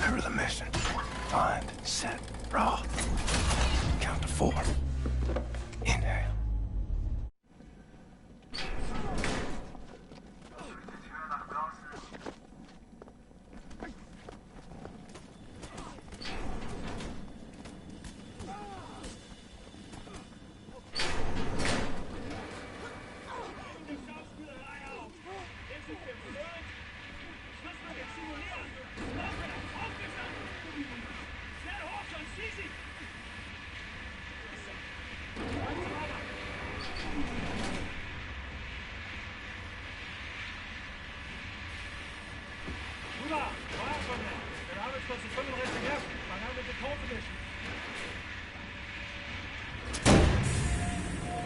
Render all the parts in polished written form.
Remember the mission. Find, set, Roth. Count to 4. Inhale.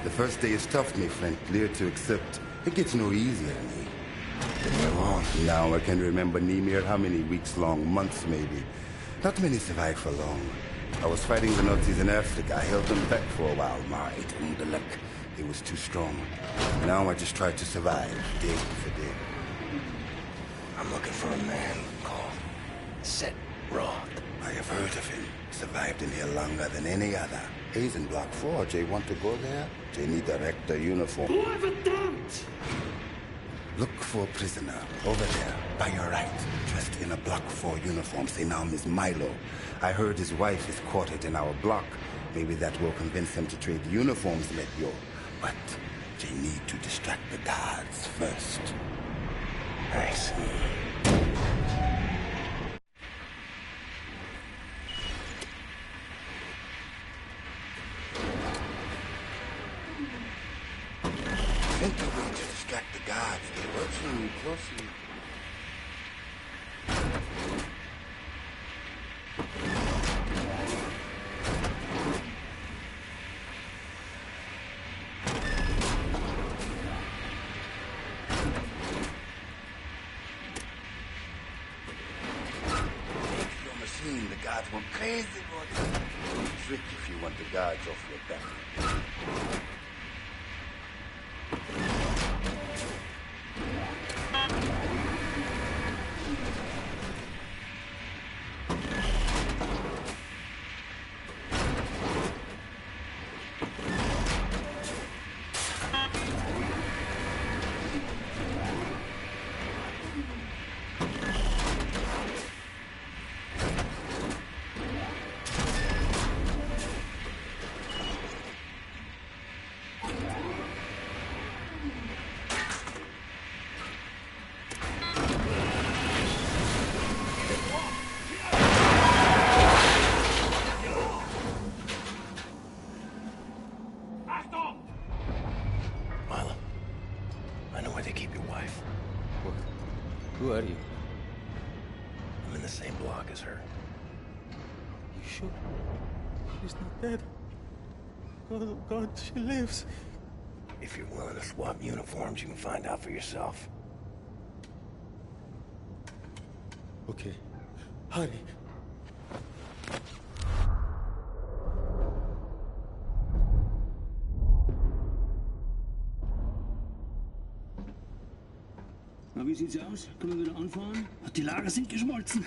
The first day is tough, my friend, clear to accept. It gets no easier than me. Now I can remember near how many weeks long, months maybe. Not many survive for long. I was fighting the Nazis in Africa. I held them back for a while. My luck. It was too strong. Now I just try to survive, day for day. I'm looking for a man called Set Roth. I have heard of him. Survived in here longer than any other. He's in Block 4. Jay want to go there? Jay need a rector uniform. Look for a prisoner over there, by your right, dressed in a Block 4 uniform. Say now, Miss Milo. I heard his wife is quartered in our block. Maybe that will convince him to trade the uniforms, let go. But they need to distract the guards first. Thanks. Think of way to distract the guards. They're watching you closely. The guards went crazy, boy. Trick if you want the guards off your back. Who are you? I'm in the same block as her. You sure? She's not dead. Oh, God, she lives. If you're willing to swap uniforms, you can find out for yourself. Okay. Hurry. Na, wie sieht's aus? Können wir wieder anfahren? Die Lager sind geschmolzen.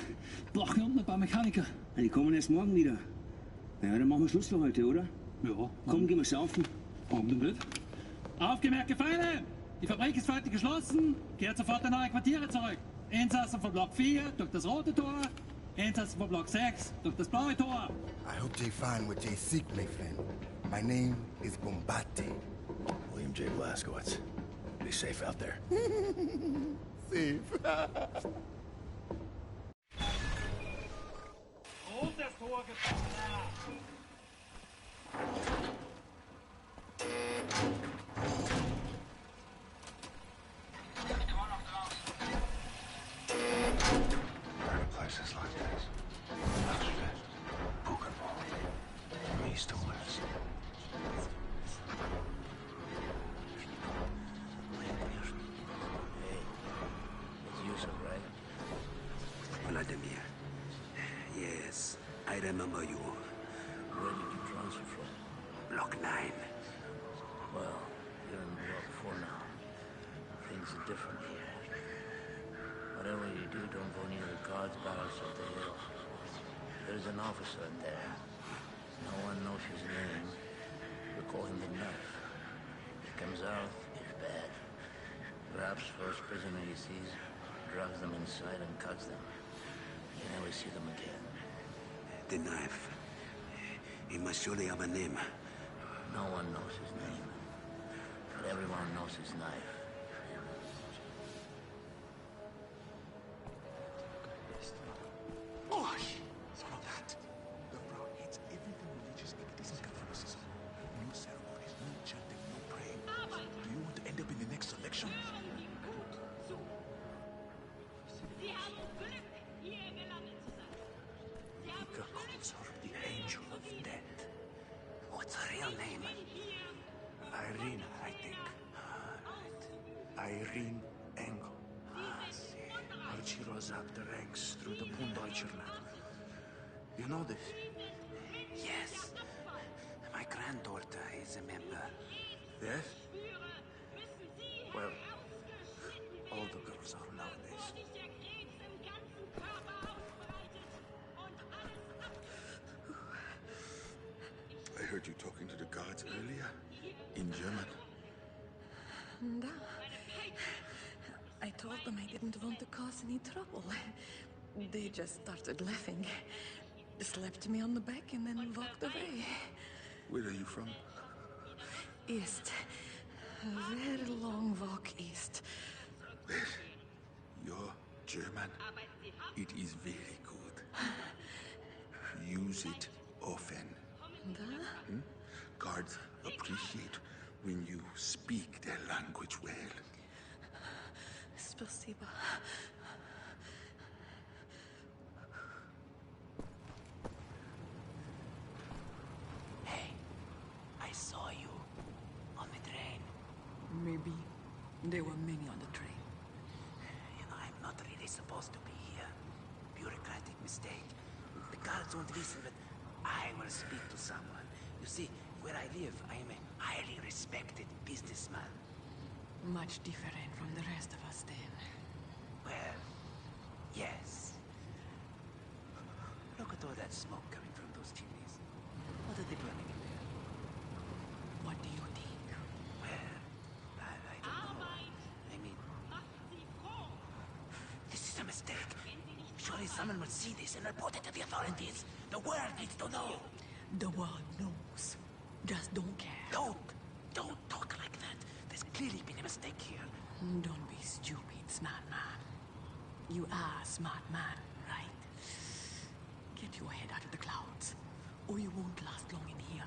Brauchen wir unten ein paar Mechaniker. Ja, die kommen erst morgen wieder. Ja, dann machen wir Schluss für heute, oder? Ja. Komm, gehen wir saufen. Warum denn nicht? Aufgemerkte Feinde! Die Fabrik ist heute geschlossen. Kehrt sofort in eure Quartiere zurück. Insassen von Block 4 durch das rote Tor. Insassen von Block 6 durch das blaue Tor. I hope they find what they seek, my friend. My name is Bombate. William J. Blazkowicz. Be safe out there. Safe. Rotes Tor getroffen. Places like this. Auschwitz, Buchenwald, from east to west. Vladimir. Yes, I remember you. Where did you transfer from? Block 9. Well, you're in Block 4 now. Things are different here. Whatever you do, don't go near the guards barracks up the hill. There's an officer there. No one knows his name. We call him the Knife. He comes out, he's bad. Grabs first prisoner he sees, drags them inside and cuts them. You never see them again. The Knife. He must surely have a name. No one knows his name. But everyone knows his knife. Irene Engel. But she rose up the ranks through the Bundeutscherland. You know this? Yes. My granddaughter is a member. Yes? Well, all the girls are nowadays. I heard you talking to the guards earlier. In German. Da. I told them I didn't want to cause any trouble. They just started laughing. Slapped me on the back and then walked away. Where are you from? East. A very long walk east. Well, you're German. It is very good. Use it often. Da? Guards appreciate when you speak their language well. Спасибо. Hey, I saw you on the train. Maybe. There were many on the train. You know, I'm not really supposed to be here. Bureaucratic mistake. The guards won't listen, but I will speak to someone. You see, where I live, I am a highly respected businessman. Much different from the rest of us then. Well, yes. Look at all that smoke coming from those chimneys. What are they burning in there? What do you think? Well, I don't know. I mean, this is a mistake. Surely someone will see this and report it to the authorities. The world needs to know. The world knows. Just don't care. Don't talk like that. There's clearly been a mistake here. Don't be stupid, smart man. You are a smart man, right? Get your head out of the clouds, or you won't last long in here.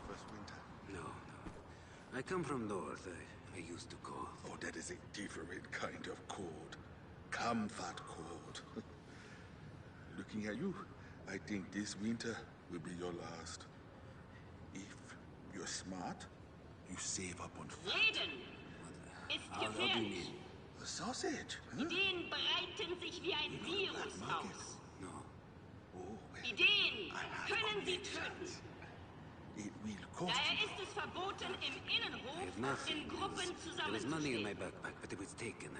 First winter. No. I come from north. I used to call. Oh, that is a different kind of cold. Comfort cold. Looking at you, I think this winter will be your last. If you're smart, you save up on fat. Reden ist How do you gefährlich. mean? A sausage, huh? Ideen breiten sich wie ein Virus aus. No. Oh, well, Ideen I have können sie connections. töten. It will cost Daher you. ist es verboten, im I Innenhof have nothing. in Gruppen There was money in my zusammenzustehen. backpack, but it was taken.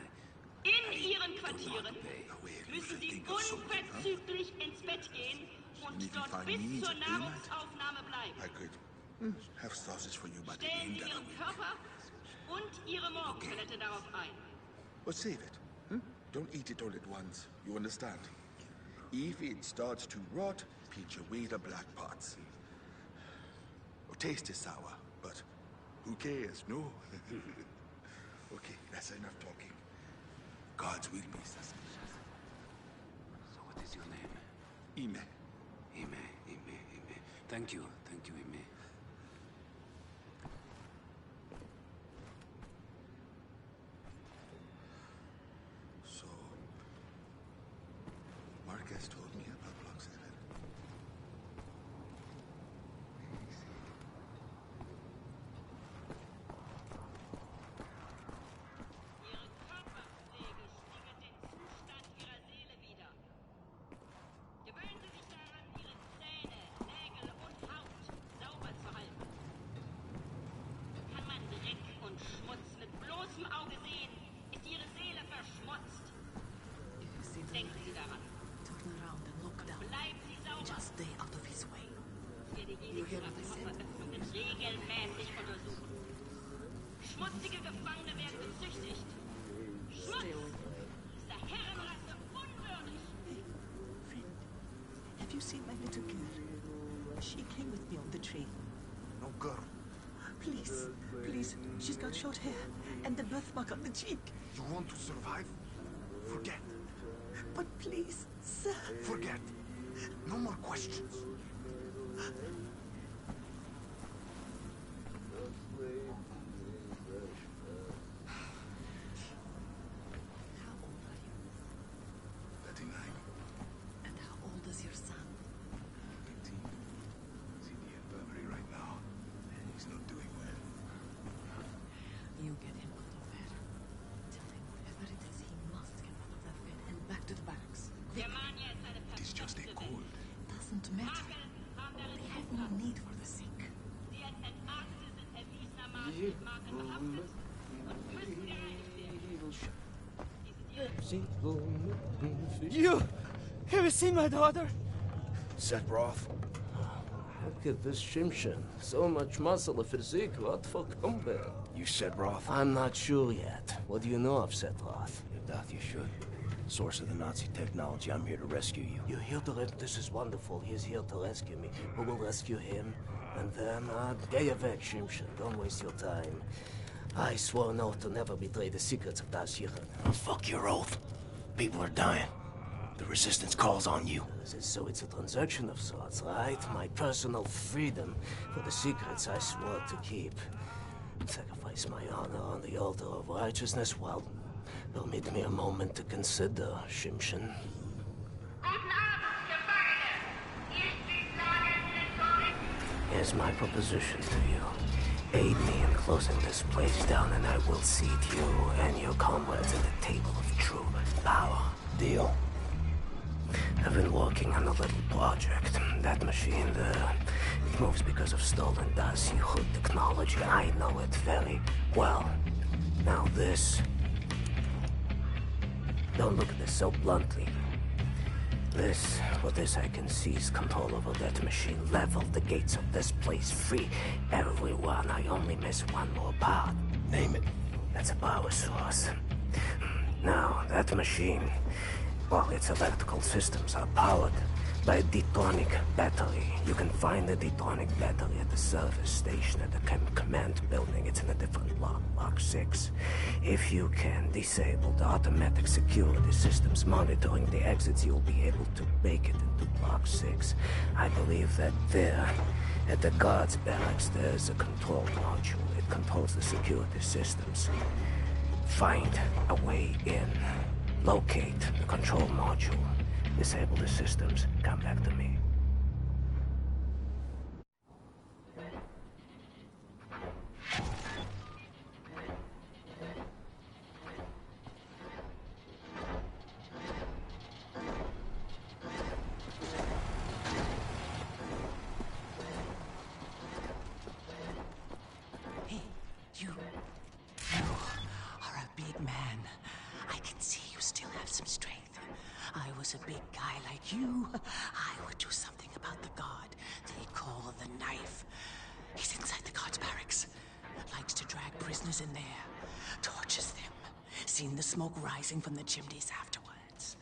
In ihren don't want Quartieren to pay. müssen sie unverzüglich ins Bett gehen und dort bis zur Nahrungsaufnahme bleiben. I could have sausage for you by the Stellen end Sie of the Ihren week. Körper und Ihre Morgentoilette darauf ein. But save it. Don't eat it all at once. You understand? If it starts to rot, pinch away the black parts. Oh, taste is sour, but who cares, no? Okay, that's enough talking. Gods will be suspicious. So what is your name? Ime. Ime. Thank you, Ime. So, Marquez told me about Block 7. Ihre Körperpflege spiegelt den Zustand Ihrer Seele wider. Gewöhnen Sie sich daran, Ihre Zähne, Nägel und Haut sauber Schmutzige Gefangene werden gezüchtigt. Schmutz ist der Herrenrasse unwürdig. Have you seen my little girl? She came with me on the train. No girl. Please, please, she's got short hair and the birthmark on the cheek. You want to survive? Forget. But please, sir. Forget. No more questions. How old are you? 39. And how old is your son? 18. He's in the infirmary right now. He's not doing well. You get him out of there. Tell him whatever it is, he must get out of that bed and back to the barracks. Germania ist eine It is just a cold. Doesn't matter. They have no need for the sick. Sie als Ärzte sind erwiesenermaßen Marken behaftet und müssen gereinigt werden. You have you seen my daughter? Set Roth. Look at this Shimshin. So much muscle and physique. What for combat? You Set Roth? I'm not sure yet. What do you know of Setroth? If that you should. Source of the Nazi technology. I'm here to rescue you. You're here to This is wonderful. He's here to rescue me. We will rescue him. And then, get you back, Shimshin. Don't waste your time. I swore an oath to never betray the secrets of Das Yichud. Oh, fuck your oath. People are dying. The resistance calls on you. So it's a transaction of sorts, right? My personal freedom for the secrets I swore to keep. Sacrifice my honor on the altar of righteousness. Well, permit me a moment to consider, Shimshin. Here's my proposition to you. Aid me in closing this place down, and I will seat you and your comrades at the table of true power. Deal. I've been working on a little project. That machine there, it moves because of stolen Das Yichud technology. I know it very well. Now this... Don't look at this so bluntly. With this I can seize control over that machine, level the gates of this place, free everyone. I only miss one more part. Name it. That's a power source. Now, that machine, well, its electrical systems are powered by a detonic battery. You can find the detonic battery at the service station at the command building. It's in a different block, Block 6. If you can disable the automatic security systems monitoring the exits, you'll be able to make it into Block 6. I believe that there, at the guards barracks, there's a control module. It controls the security systems. Find a way in. Locate the control module. Disable the systems. Come back to me. Hey, you are a big man. I can see you still have some strength. I was a big guy like you. I would do something about the guard they call the Knife. He's inside the guard's barracks. Likes to drag prisoners in there. Tortures them. Seen the smoke rising from the chimneys afterwards.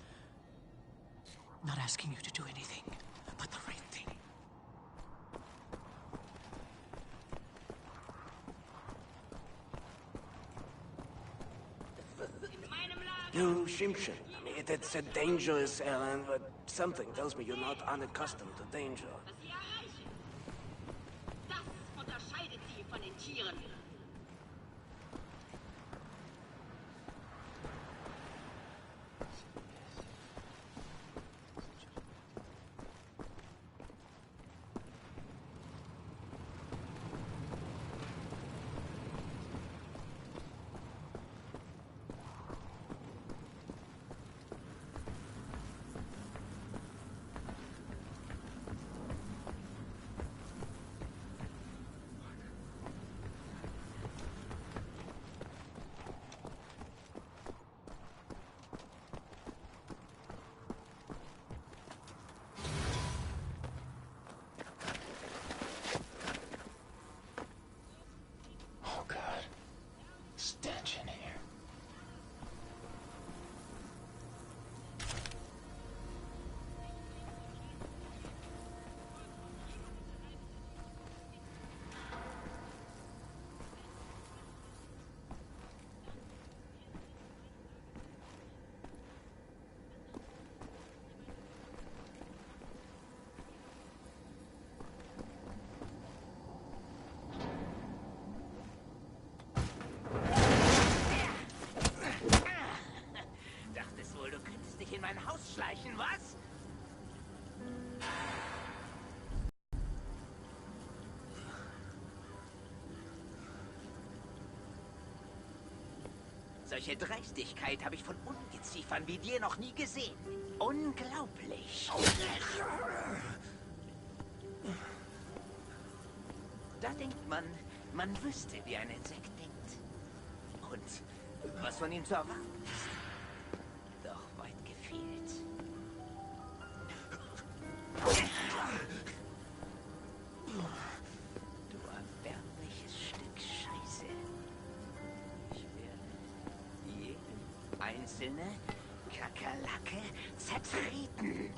Not asking you to do anything, but the right thing. You, Shimshin, I mean, it's a dangerous errand, but something tells me you're not unaccustomed to danger. Das unterscheidet sie von den Tieren. ausschleichen, was? Solche Dreistigkeit habe ich von Ungeziefern wie dir noch nie gesehen. Unglaublich. Da denkt man, man wüsste, wie ein Insekt denkt. Und was von ihm zu erwarten ist. Doch weit gefehlt. Du erbärmliches Stück Scheiße. Ich werde jede einzelne Kakerlake zertreten.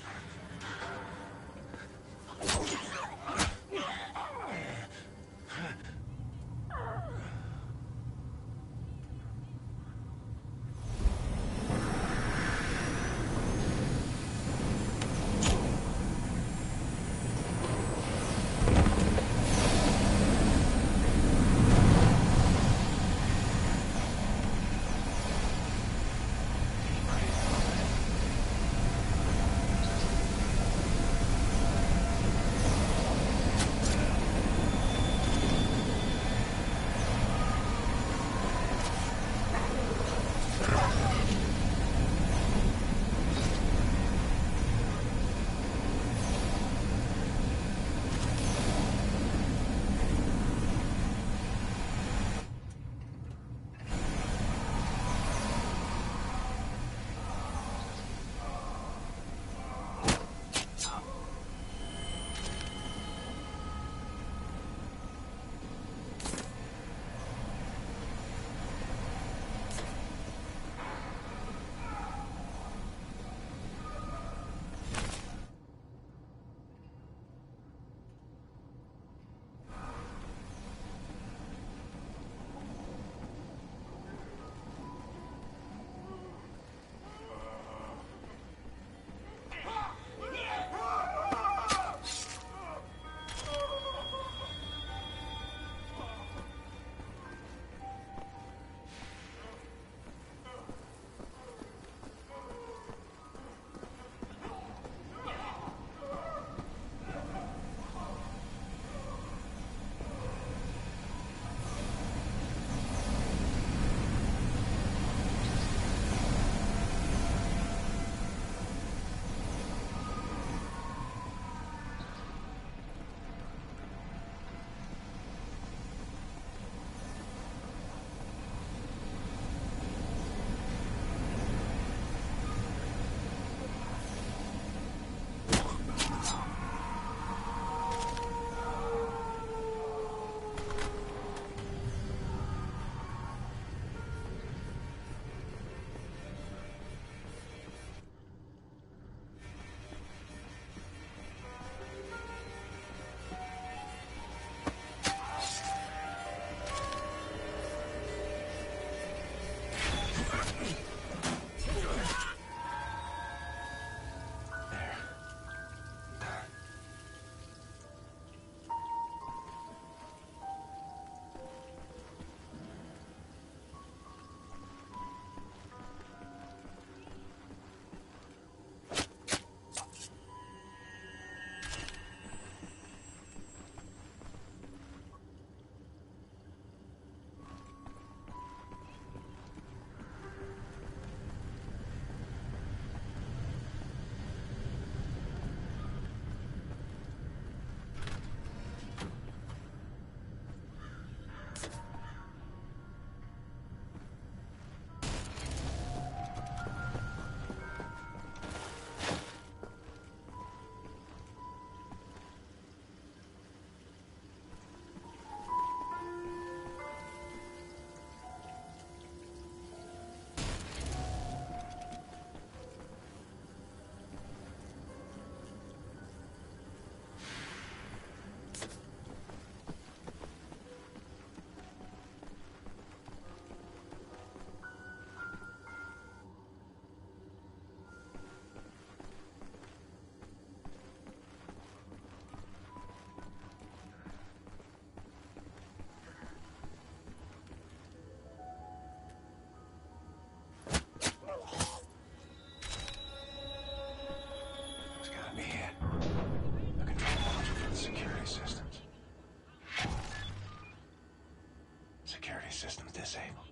Security systems disabled.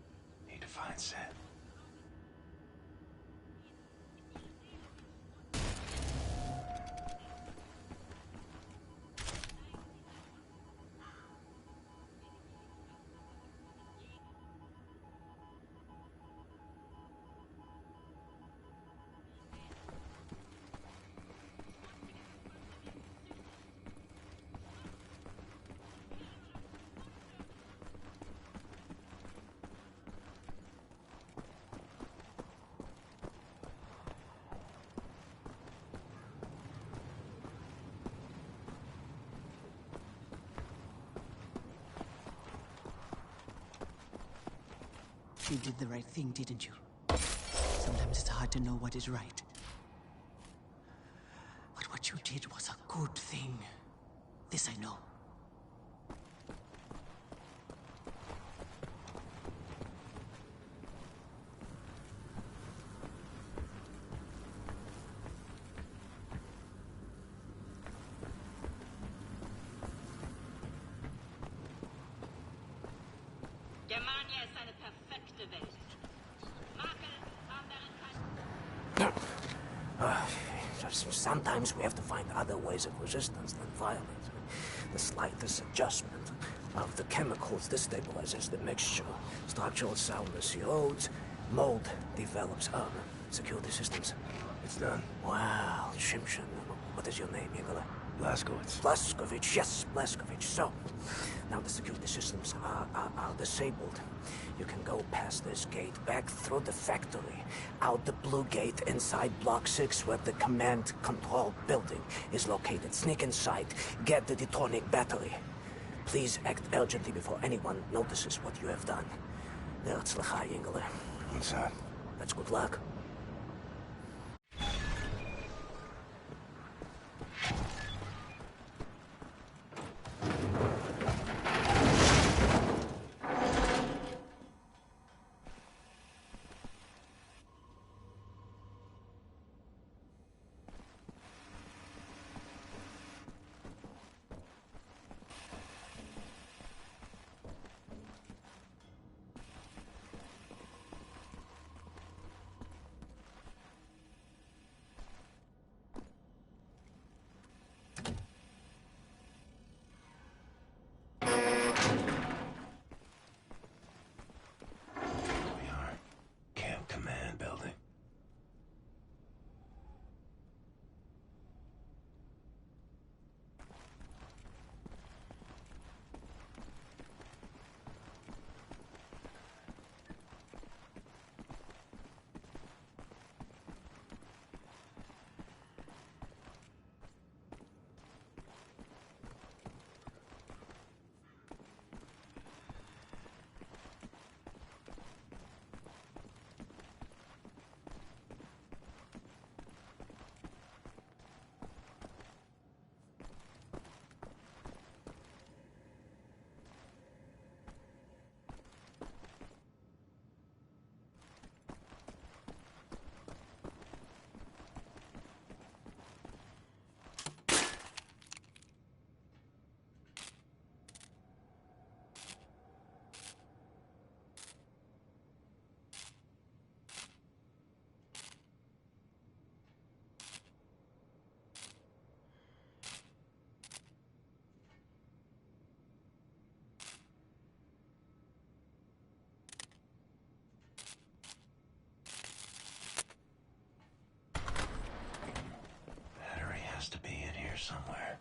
Need to find Sid. You did the right thing, didn't you? Sometimes it's hard to know what is right. But what you did was a good thing. This I know. Germania ist eine perfekte Welt. Makel haben darin kein... Sometimes we have to find other ways of resistance than violence. The slightest adjustment of the chemicals destabilizes the mixture. Structural soundness erodes, mold develops. Security systems. It's done. Wow, Shimshin. What is your name, Igor? Blazkowicz. Blazkowicz, yes, Blazkowicz. So, now the security systems are disabled. You can go past this gate, back through the factory, out the blue gate inside Block 6 where the command control building is located. Sneak inside, get the detonic battery. Please act urgently before anyone notices what you have done. Herzlichen Engel. Inside. That's good luck. Has to be in here somewhere.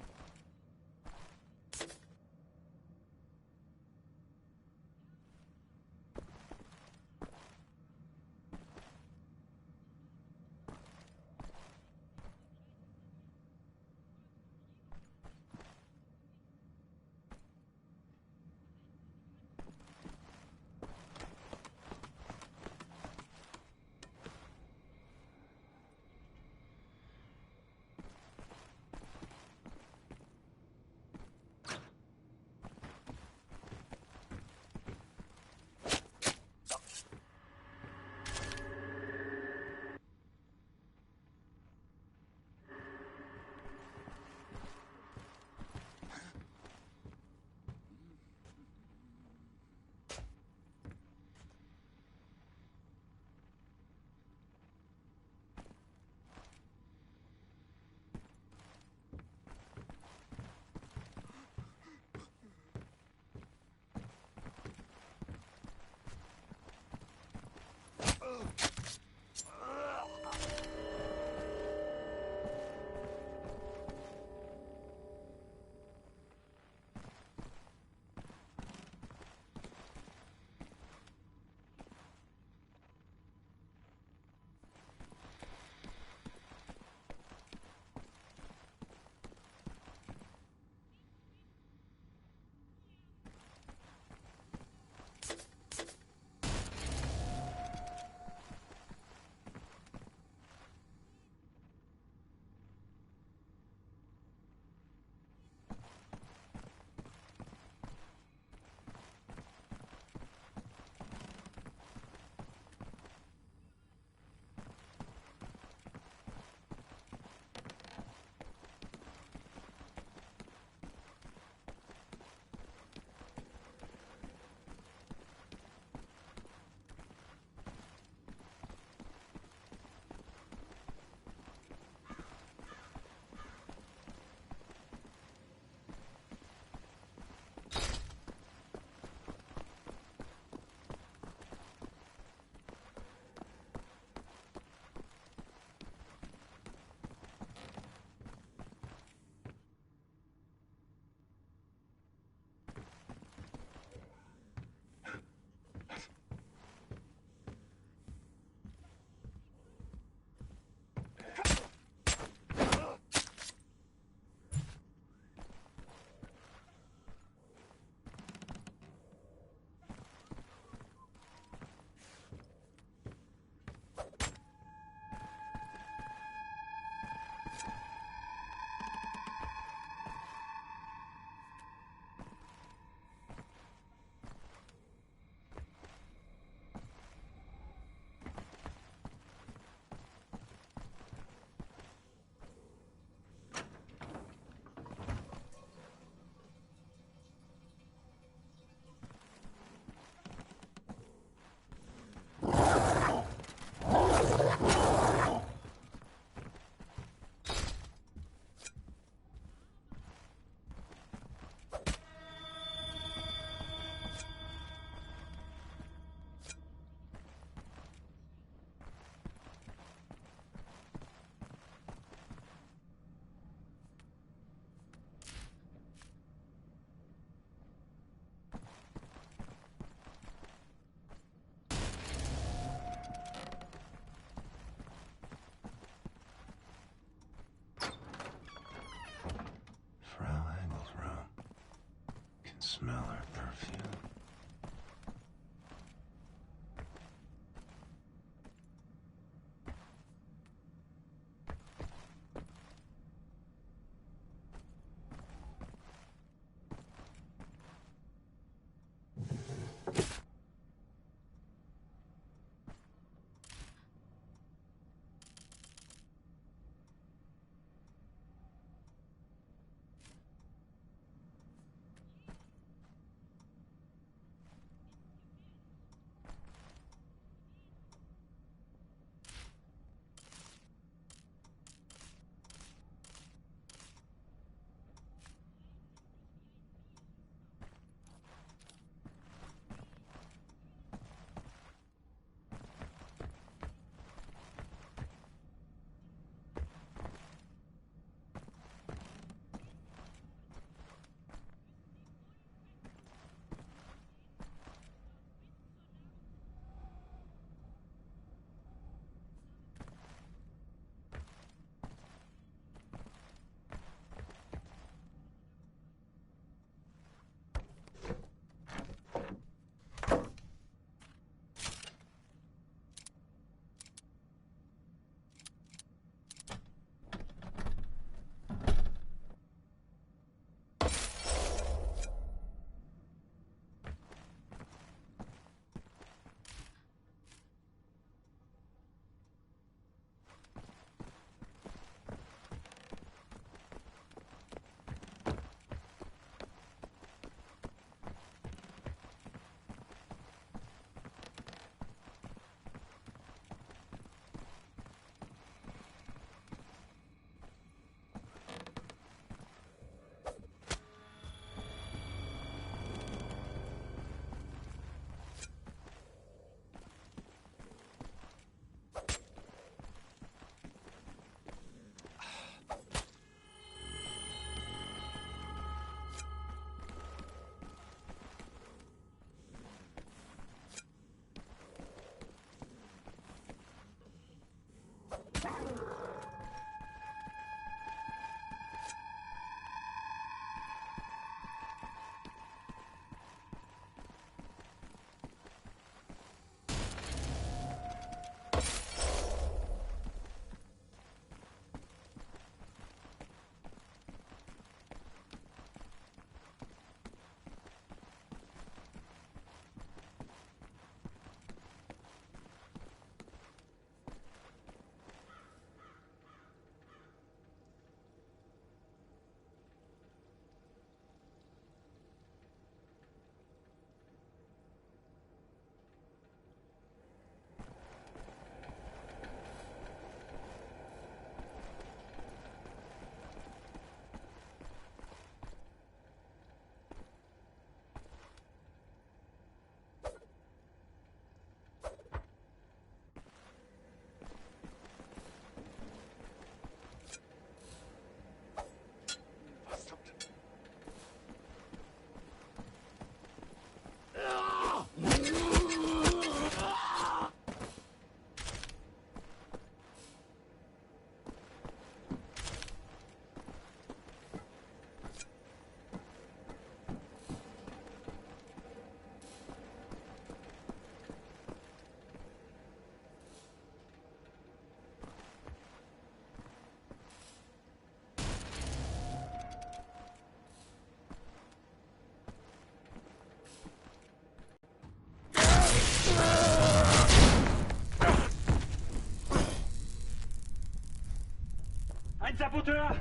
Saboteur!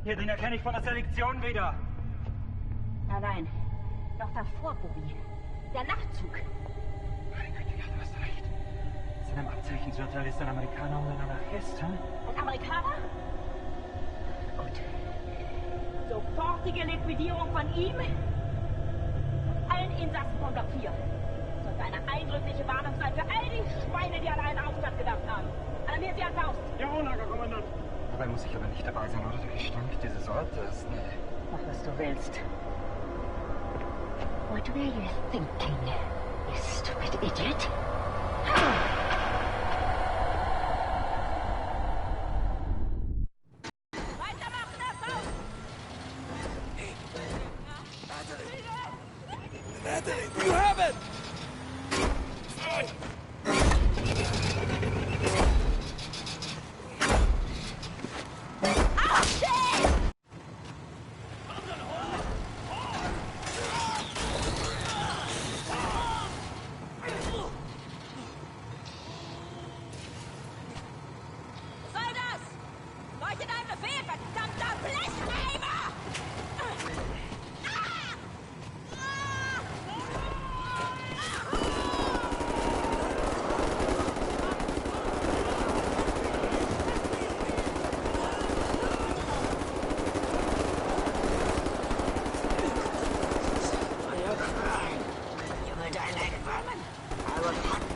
Hier, den erkenne ich von der Selektion wieder. Nein, noch davor, Bobby. Der Nachtzug. Meine Güte, ja, du hast recht. Seinem Abzeichensurteil ist ein Amerikaner und ein Anarchist, hm? Ein Amerikaner? Gut. Sofortige Liquidierung von ihm und allen Insassen von Block 4. Sollte eine eindrückliche Warnung sein für all die Schweine, die an einen Aufstand gedacht haben. Alarmiert Sie an Faust. Jawohl, Lagerkommandant. Dabei muss ich aber nicht dabei sein, oder? Der Gestank dieses Ortes. Nee. Mach, was du willst. What were you thinking, you stupid idiot? You have it!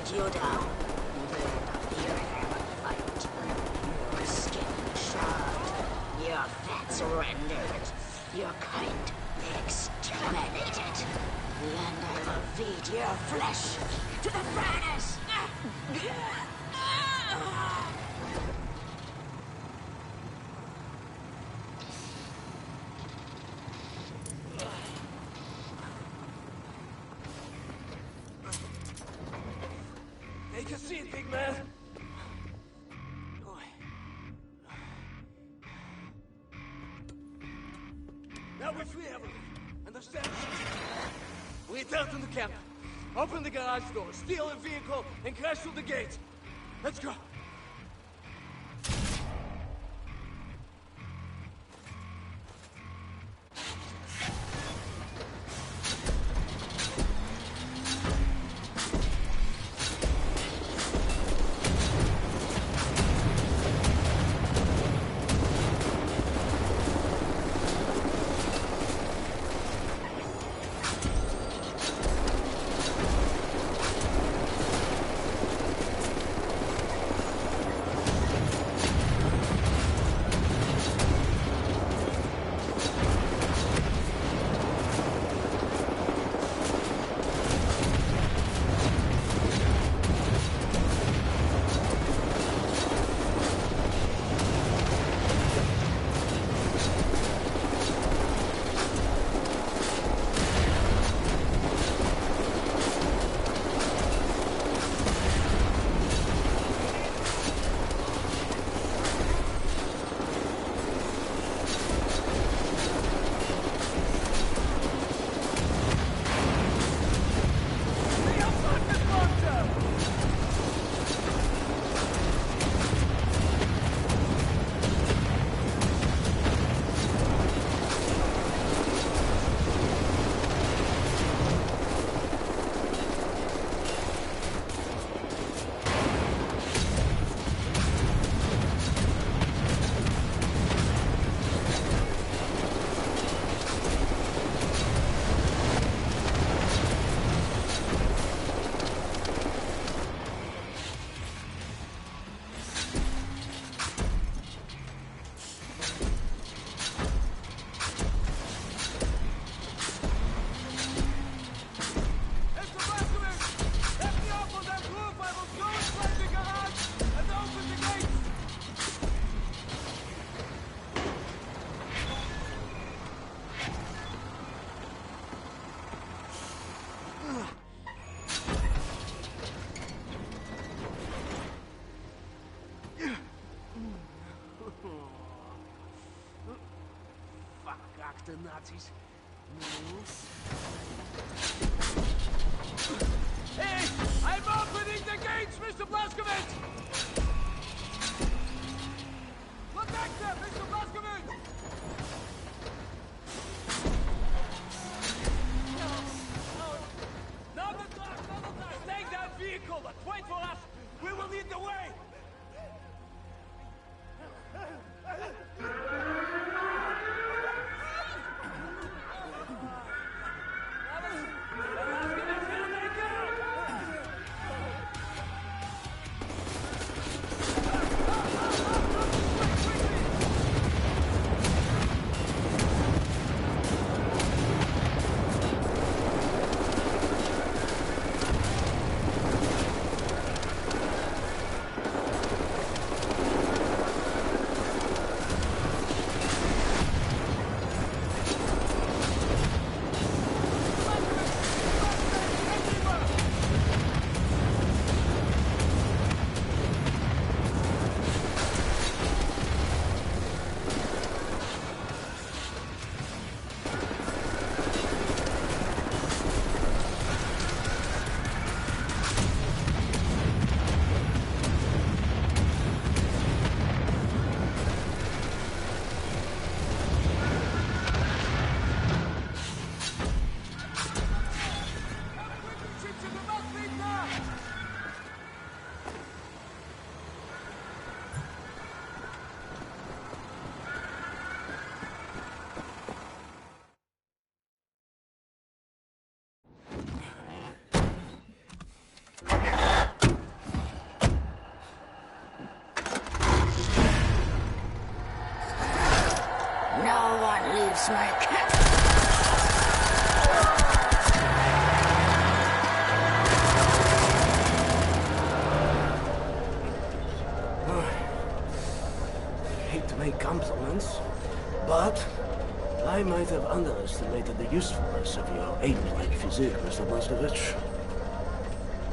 hunt you down. Burn up the earth and fight. Your skin shard. Your fats rendered. Your kind exterminated. And I will feed your flesh to the furnace. Take a seat, big man. Now we're free, everyone. Understand? We return to the camp. Open the garage door, steal a vehicle, and crash through the gate. Let's go. The Nazis. Hey! I'm opening the gates, Mr. Blazkowicz! Look back there, Mr. Blazkowicz! Now the truck! Take that vehicle! Wait for us! We will lead the way! kiss my cat. Hate to make compliments, but I might have underestimated the usefulness of your ape-like physique, Mr. Blazkowicz.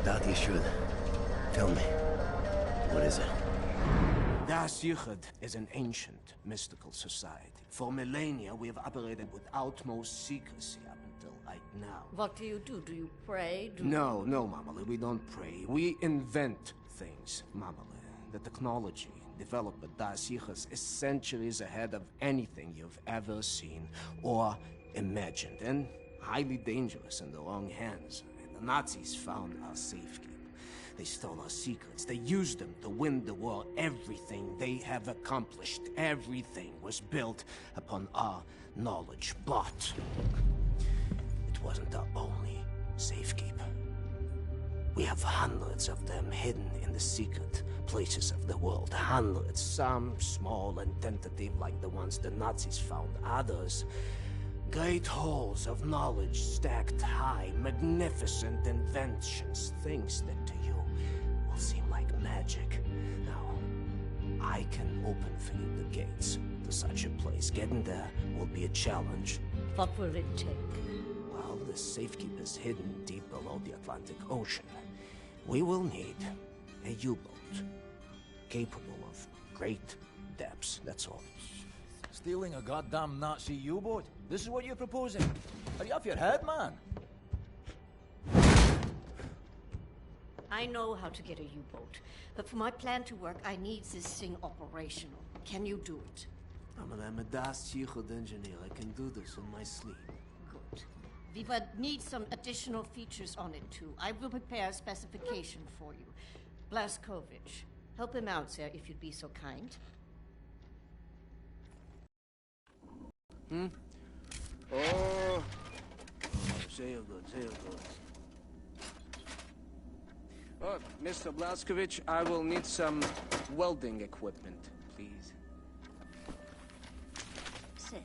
Doubt you should. Tell me, what is it? Das Yichud is an ancient, mystical society. For millennia, we have operated with utmost secrecy up until right now. What do? Do you pray? No, Mamale, we don't pray. We invent things, Mamale. The technology developed by Das Yichud is centuries ahead of anything you've ever seen or imagined, and highly dangerous in the wrong hands. The Nazis found our safekeeping. They stole our secrets. They used them to win the war. Everything they have accomplished, everything was built upon our knowledge. But it wasn't our only safekeeper. We have hundreds of them hidden in the secret places of the world. Hundreds, some small and tentative like the ones the Nazis found. Others, great halls of knowledge stacked high, magnificent inventions, things that to you will seem like magic. Now, I can open for you the gates to such a place. Getting there will be a challenge. What will it take? Well, the safekeeper's hidden deep below the Atlantic Ocean. We will need a U-boat capable of great depths, that's all. Stealing a goddamn Nazi U-boat? This is what you're proposing? Are you off your head, man? I know how to get a U-boat, but for my plan to work, I need this thing operational. Can you do it? I'm a Das Yichud engineer. I can do this in my sleep. Good. We would need some additional features on it, too. I will prepare a specification for you. Blazkowicz, help him out, sir, if you'd be so kind. Oh, sehr good, sehr good. Oh, Mr. Blazkowicz, I will need some welding equipment, please. Sit.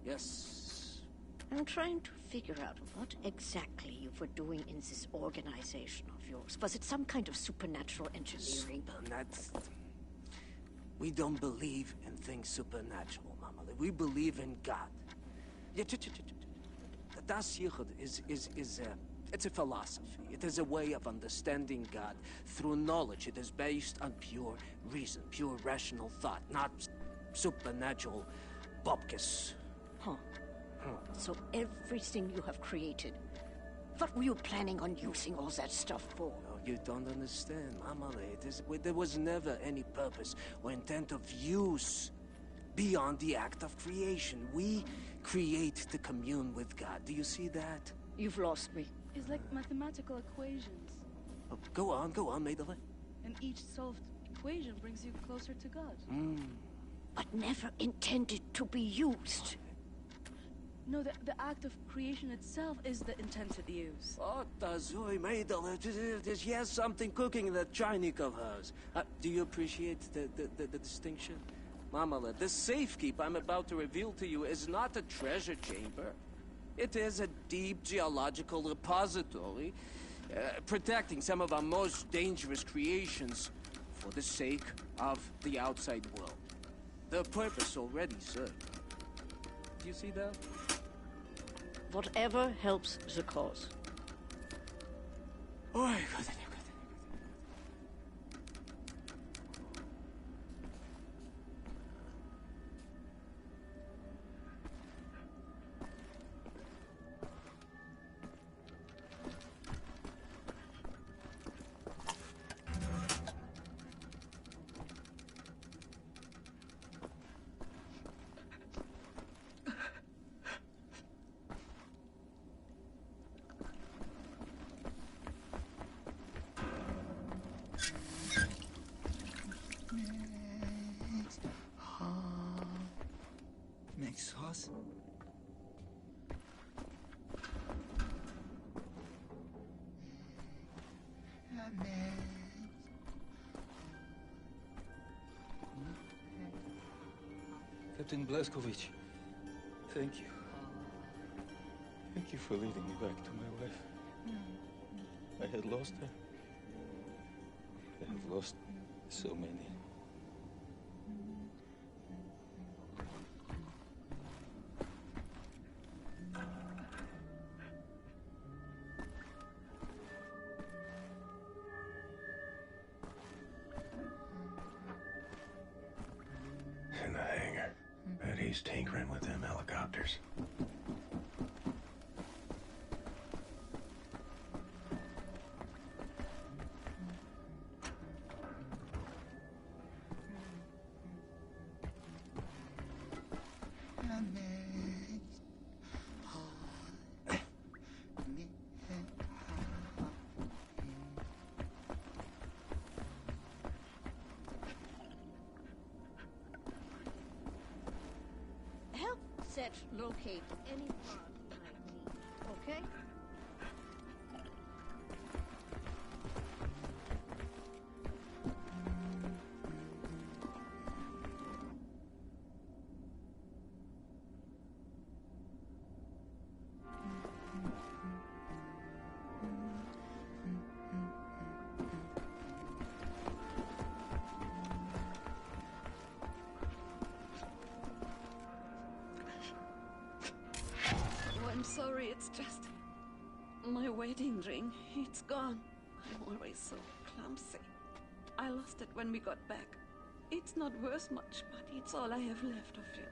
Yes. I'm trying to figure out what exactly you were doing in this organization of yours. Was it some kind of supernatural engineering? We don't believe in things supernatural, Mama. We believe in God. The Das Yichud it's a philosophy. It is a way of understanding God through knowledge. It is based on pure reason, pure rational thought, not supernatural bupkis. Huh. So everything you have created, what were you planning on using all that stuff for? Oh, you don't understand, Mama. There was never any purpose or intent of use beyond the act of creation. We create to commune with God. Do you see that? You've lost me. It's like mathematical equations. Oh, go on, Maidele. And each solved equation brings you closer to God. But never intended to be used. No, the act of creation itself is the intended use. Oh, Tazoi, Maidele, she has something cooking in that Chinik of hers. Do you appreciate the distinction? Mamala, the safekeep I'm about to reveal to you is not a treasure chamber. It is a deep geological repository, protecting some of our most dangerous creations for the sake of the outside world. The purpose already served. Do you see that? Whatever helps the cause. Ой, Господи. Makes sauce. Captain Blazkowicz, thank you. Thank you for leading me back to my wife. I had lost her. I have lost so many. In the hangar. Bet he's tinkering with them helicopters. Help Sedge locate any part you might need, okay? Oh, I'm sorry, it's just my wedding ring. It's gone. I'm always so clumsy. I lost it when we got back. It's not worth much, but it's all I have left of you.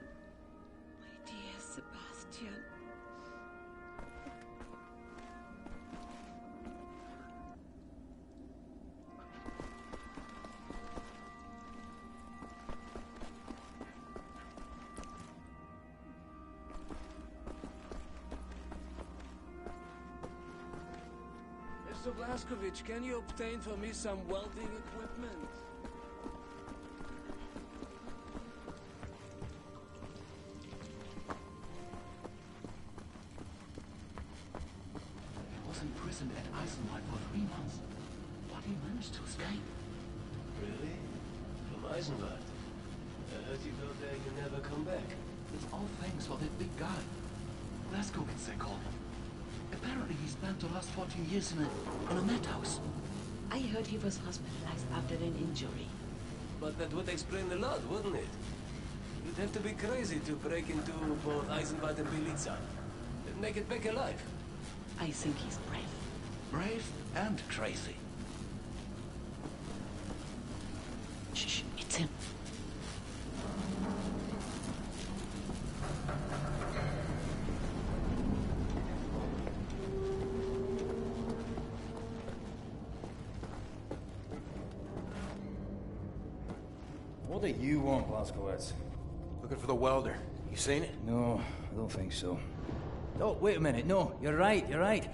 My dear Sebastian. Mr. Blazkowicz, can you obtain for me some welding equipment? He was imprisoned at Eisenwald for 3 months, but he managed to escape. Really? From Eisenwald? I heard you go there, you never come back. It's all thanks for that big guy. Blazkowicz, they call him. Apparently he spent the last 14 years in a madhouse. I heard he was hospitalized after an injury. But that would explain a lot, wouldn't it? You'd have to be crazy to break into both Eisenwald and Belitza. And make it back alive. I think he's brave. Brave and crazy. Shh, it's him. What do you want, Blazkowicz? Looking for the welder. You seen it? No, I don't think so. Oh, wait a minute. No, you're right, you're right.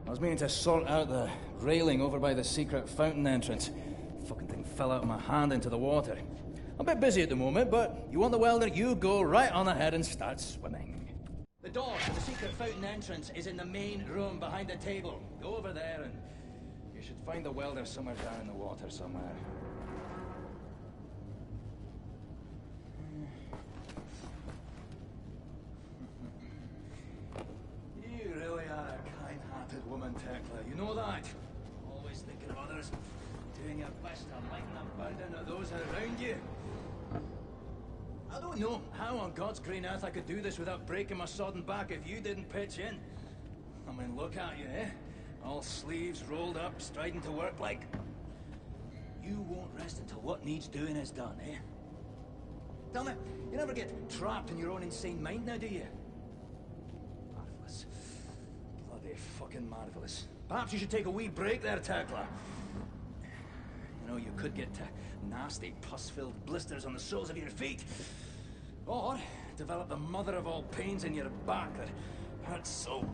I was meaning to sort out the railing over by the secret fountain entrance. Fucking thing fell out of my hand into the water. I'm a bit busy at the moment, but you want the welder, you go right on ahead and start swimming. The door to the secret fountain entrance is in the main room behind the table. Go over there and you should find the welder somewhere down in the water somewhere. You really are a kind-hearted woman, Tekla. You know that. Always thinking of others. Doing your best to lighten the burden of those around you. I don't know how on God's green earth I could do this without breaking my sodden back if you didn't pitch in. I mean, look at you, eh? All sleeves rolled up, striding to work like... You won't rest until what needs doing is done, eh? Tell me, you never get trapped in your own insane mind now, do you? Marvelous. Bloody fucking marvelous. Perhaps you should take a wee break there, Tekla. You know, you could get nasty, pus-filled blisters on the soles of your feet. Or develop the mother of all pains in your back that hurts so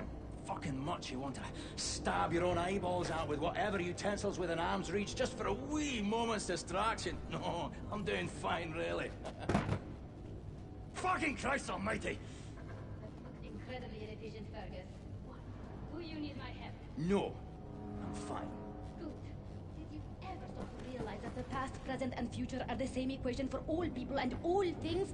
fucking much you want to stab your own eyeballs out with whatever utensils within arm's reach just for a wee moment's distraction. No, I'm doing fine, really. Fucking Christ almighty! Incredibly inefficient, Fergus. Do you need my help? No, I'm fine. Good. Did you ever stop to realize that the past, present, and future are the same equation for all people and all things?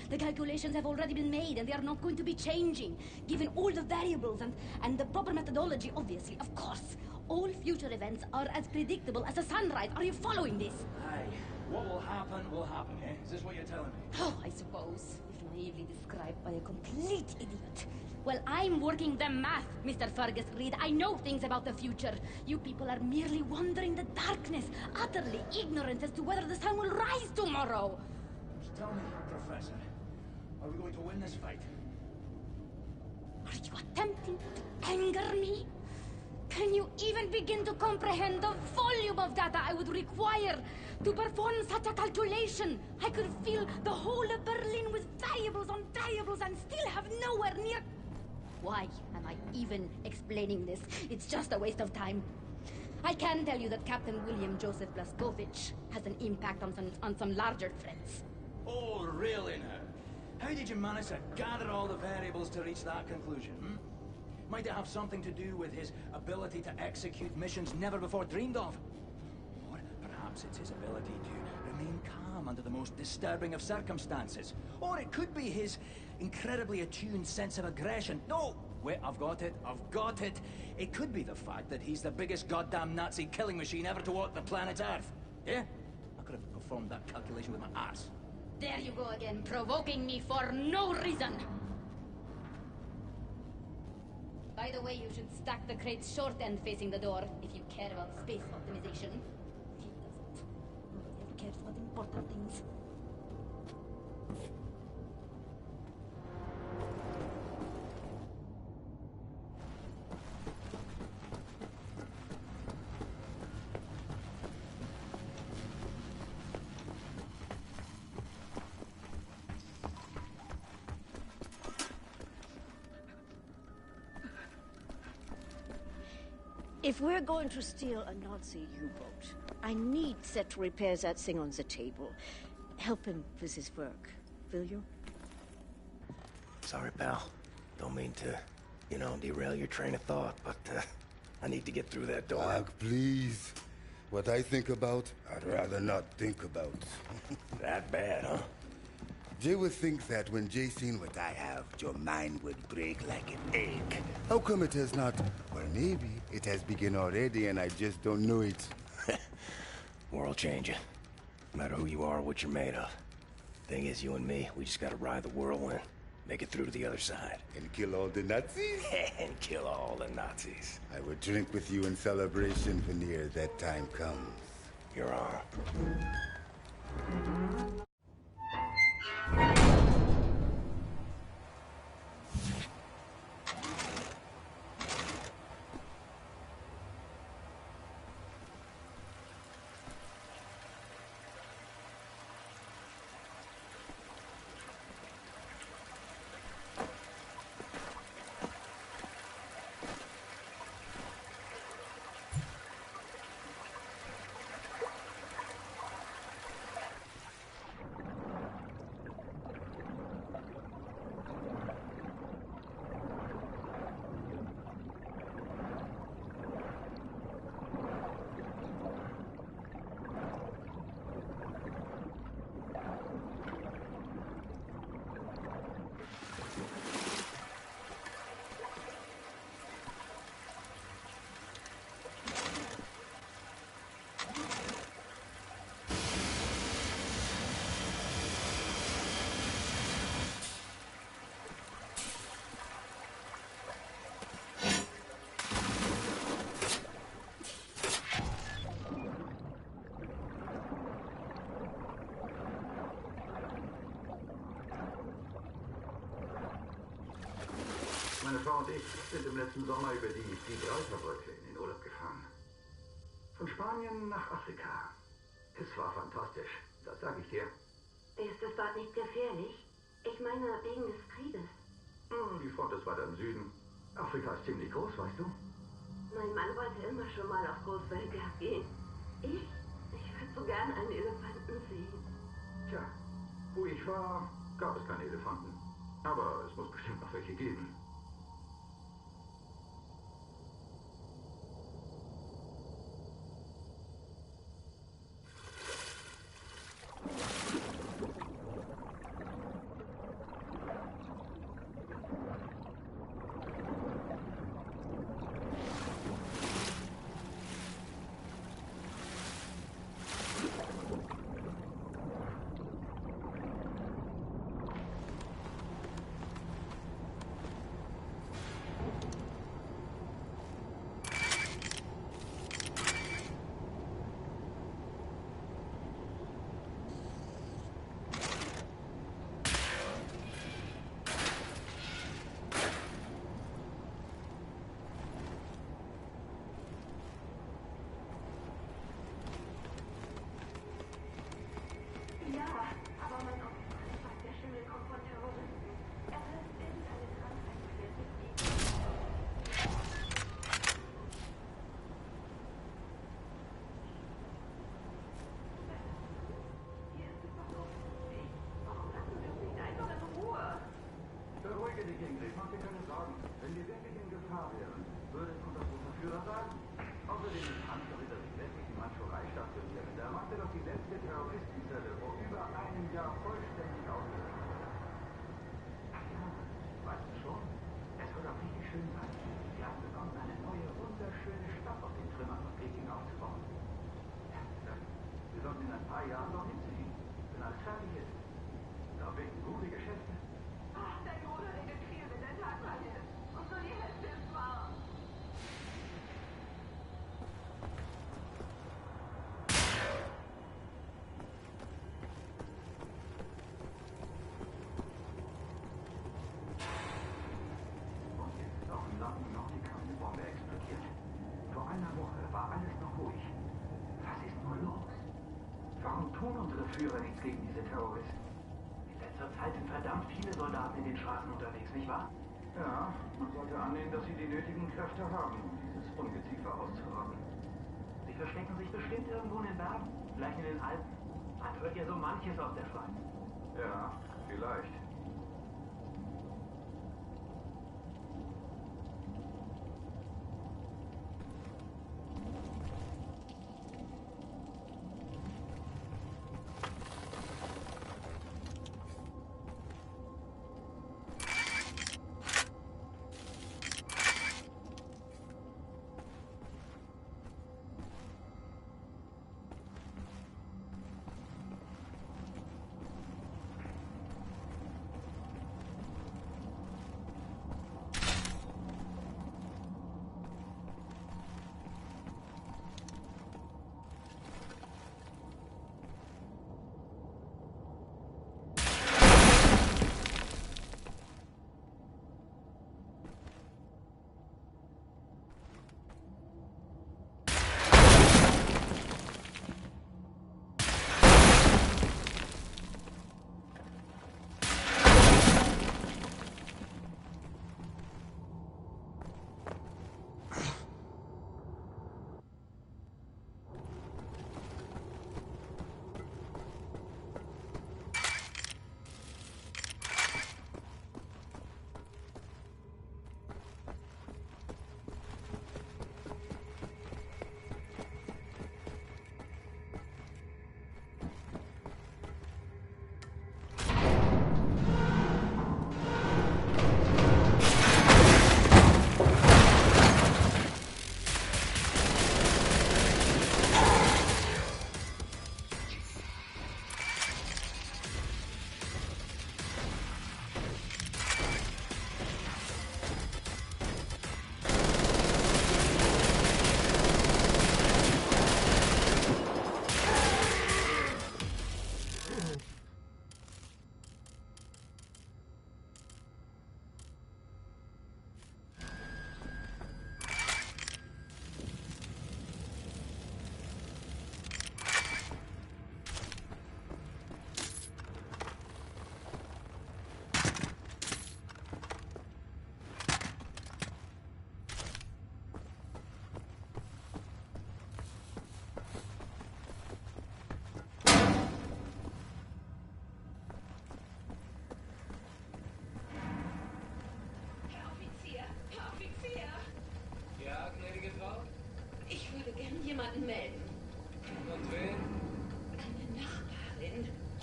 The calculations have already been made, and they are not going to be changing, given all the variables and the proper methodology, obviously, of course. All future events are as predictable as the sunrise. Are you following this? Aye. What will happen, eh? Is this what you're telling me? Oh, I suppose. If naively described by a complete idiot. Well, I'm working the math, Mr. Fergus Reed. I know things about the future. You people are merely wandering the darkness, utterly ignorant as to whether the sun will rise tomorrow. Just tell me, Professor, are we going to win this fight? Are you attempting to anger me? Can you even begin to comprehend the volume of data I would require to perform such a calculation? I could fill the whole of Berlin with variables on variables and still have nowhere near... Why am I even explaining this? It's just a waste of time. I can tell you that Captain William Joseph Blaskovich has an impact on some larger threats. Oh, really now? How did you manage to gather all the variables to reach that conclusion, Might it have something to do with his ability to execute missions never before dreamed of? Or perhaps it's his ability to remain calm under the most disturbing of circumstances. Or it could be his incredibly attuned sense of aggression. No! Wait, I've got it. It could be the fact that he's the biggest goddamn Nazi killing machine ever to walk the planet Earth. Yeah? I could have performed that calculation with my arse. There you go again, provoking me for no reason. By the way, you should stack the crate's short end facing the door if you care about space optimization. He doesn't. Nobody ever cares about important things. If we're going to steal a Nazi U-boat, I need Set to repair that thing on the table. Help him with his work, will you? Sorry, pal. Don't mean to, derail your train of thought, but I need to get through that door. Doc, please. What I think about, I'd rather not think about. That bad, huh? Jay would think that when Jay seen what I have, your mind would break like an egg. How come it has not? Or maybe it has begun already and I just don't know it. World changing. No matter who you are or what you're made of. Thing is, you and me, we just gotta ride the whirlwind. Make it through to the other side. And kill all the Nazis? And kill all the Nazis. I would drink with you in celebration whenever that time comes. You're on. Meine Frau und ich sind im letzten Sommer über die Gibraltarbrücke in den Urlaub gefahren. Von Spanien nach Afrika. Es war fantastisch, das sag ich dir. Ist es dort nicht gefährlich? Ich meine, wegen des Krieges. Die Front ist weiter im Süden. Afrika ist ziemlich groß, weißt du? Mein Mann wollte immer schon mal auf Großwälder gehen. Ich würde so gern einen Elefanten sehen. Tja, wo ich war, gab es keine Elefanten. Aber es muss bestimmt noch welche geben. Tun unsere Führer nichts gegen diese Terroristen? In letzter Zeit sind verdammt viele Soldaten in den Straßen unterwegs, nicht wahr? Ja, man sollte annehmen, dass sie die nötigen Kräfte haben, um dieses Ungeziefer auszurotten. Sie verstecken sich bestimmt irgendwo in den Bergen, vielleicht in den Alpen. Man hört ja so manches aus der Schweiz. Ja, vielleicht.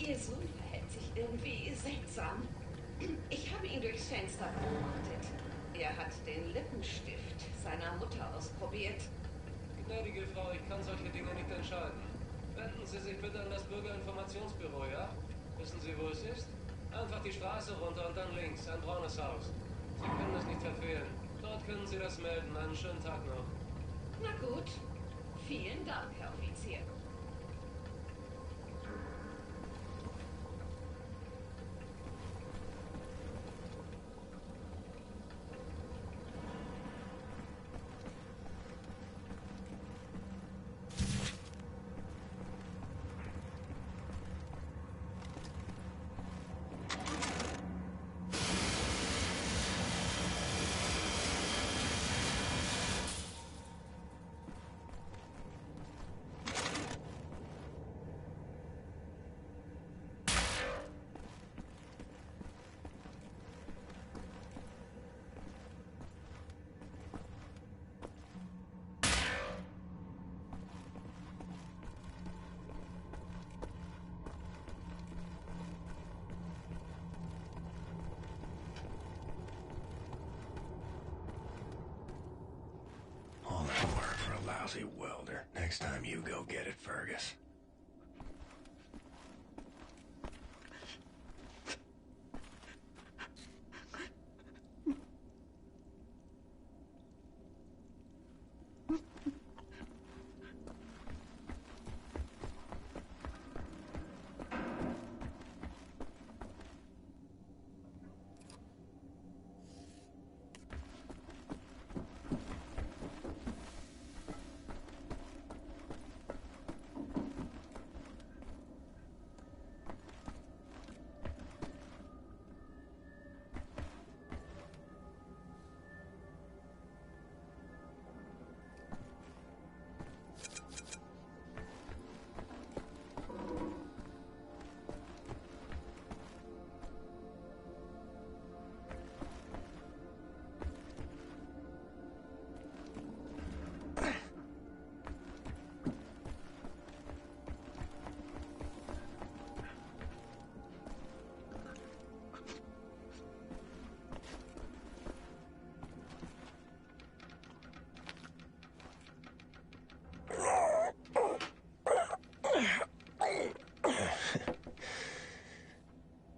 Ihr Sohn verhält sich irgendwie seltsam. Ich habe ihn durchs Fenster beobachtet. Er hat den Lippenstift seiner Mutter ausprobiert. Gnädige Frau, ich kann solche Dinge nicht entscheiden. Wenden Sie sich bitte an das Bürgerinformationsbüro, ja? Wissen Sie, wo es ist? Einfach die Straße runter und dann links, ein braunes Haus. Sie können es nicht verfehlen. Dort können Sie das melden. Einen schönen Tag noch. Na gut. Vielen Dank, Herr Offizier. Lousy welder. Next time you go get it, Fergus.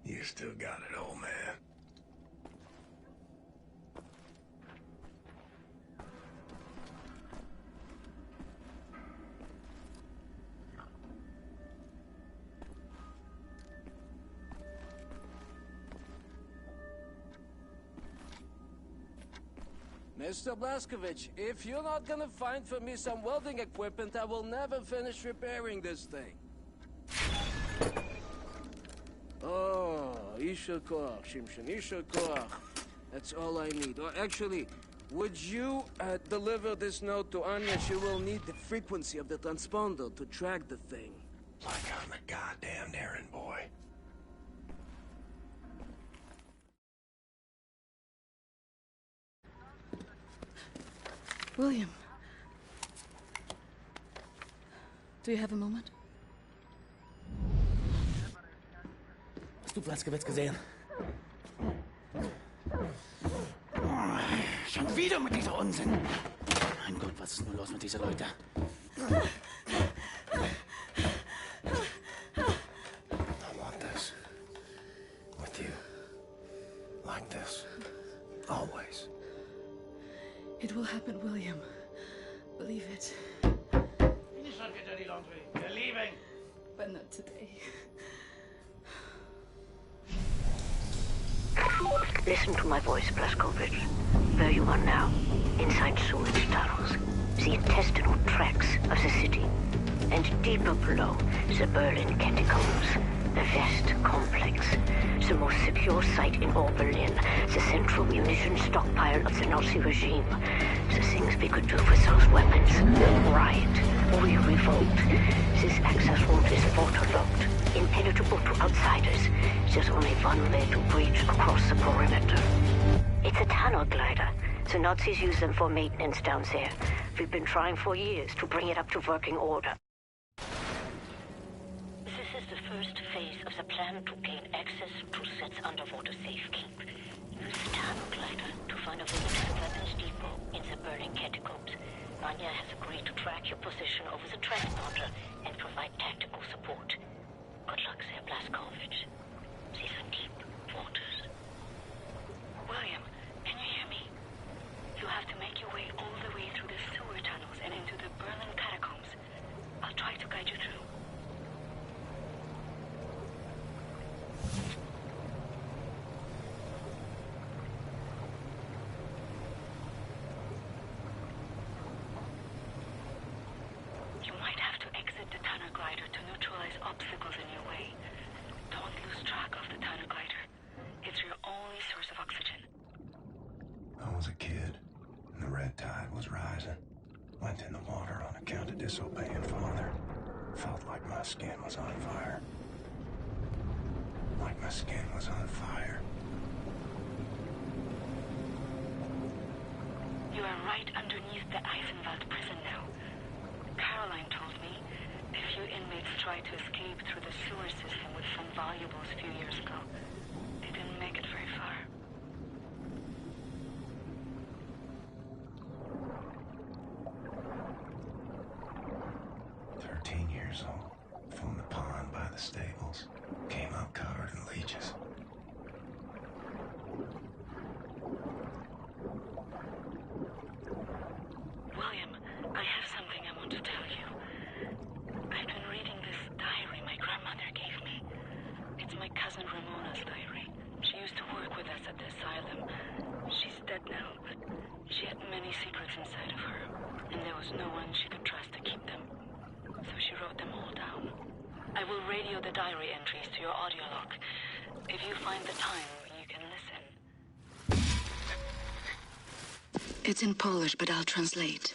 You still got it, old man. Mr. Blazkowicz, if you're not gonna find for me some welding equipment, I will never finish repairing this thing. Oh, Isha Koach, Shimshon, Isha Koach. That's all I need. Or actually, would you deliver this note to Anya? She will need the frequency of the transponder to track the thing. Like I'm a goddamn errand boy. William. Do you have a moment? Hast du Blazkowicz gesehen? Schon wieder mit dieser Unsinn. Mein Gott, was ist nur los mit diesen Leuten? I want this. With you. Like this. Always. It will happen, William. Believe it. Finish up your dirty laundry. We're leaving. But not today. Listen to my voice, Blazkowicz. Where you are now, inside sewage tunnels, the intestinal tracts of the city, and deeper below, the Berlin catacombs, the West complex, the most secure site in all Berlin, the central munition stockpile of the Nazi regime, the things we could do with those weapons. Riot. We revolt. This access route is photo-locked, impenetrable to outsiders. There's only one way to breach across the perimeter. It's a tunnel glider. The Nazis use them for maintenance down there. We've been trying for years to bring it up to working order. The the first phase of the plan to gain access to Set's underwater safekeep. Use the tunnel glider to find a way to the weapons depot in the Berlin catacombs. Anya has agreed to track your position over the transponder and provide tactical support. Good luck there, Blazkowicz. These are deep waters. William, can you hear me? You have to make your way all the way through the sewer tunnels and into the Berlin catacombs. I'll try to guide you through. You might have to exit the tunnel glider to neutralize obstacles in your way. Don't lose track of the tunnel glider. It's your only source of oxygen. I was a kid, and the red tide was rising. Went in the water on account of disobeying father. Felt like my skin was on fire. Like my skin was on fire. You are right underneath the Eisenwald prison now. Caroline told me a few inmates tried to escape through the sewer system with some valuables a few years ago. They didn't make it very far. Years old, from the pond by the stables, came out covered in leeches. William, I have something I want to tell you. I've been reading this diary my grandmother gave me. It's my cousin Ramona's diary. She used to work with us at the asylum. She's dead now, but she had many secrets inside of her, and there was no one she could trust to keep them. So she wrote them all down. I will radio the diary entries to your audio log. If you find the time, you can listen. It's in Polish, but I'll translate.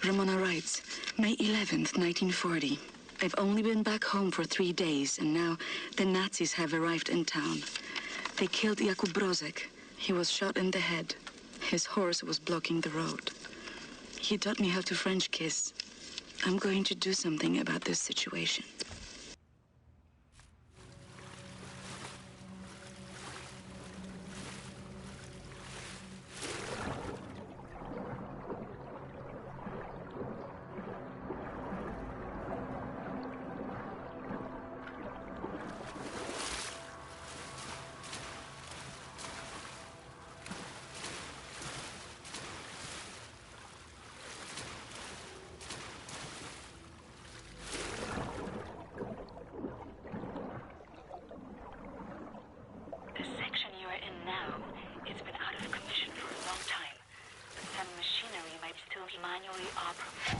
Ramona writes, May 11th, 1940. I've only been back home for 3 days, and now the Nazis have arrived in town. They killed Jakub Brozek. He was shot in the head. His horse was blocking the road. He taught me how to French kiss. I'm going to do something about this situation. Manually operable.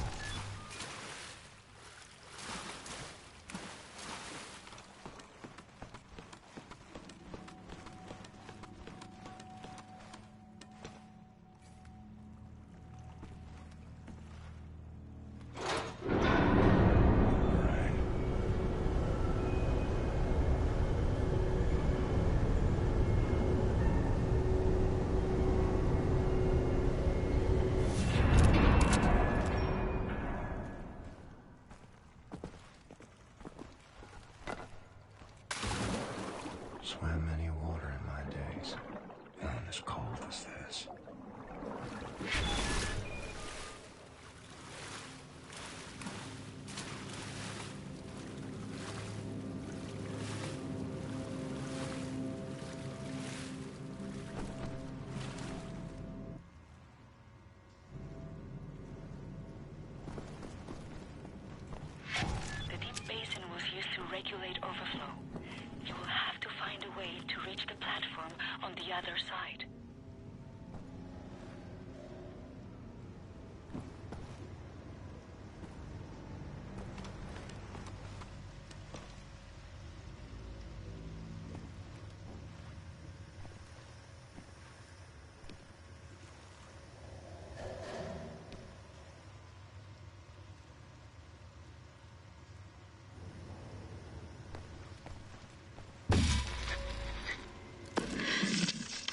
Swam many water in my days, and as cold as this. The deep basin was used to regulate overflow. You will have to find a way to reach the platform on the other side.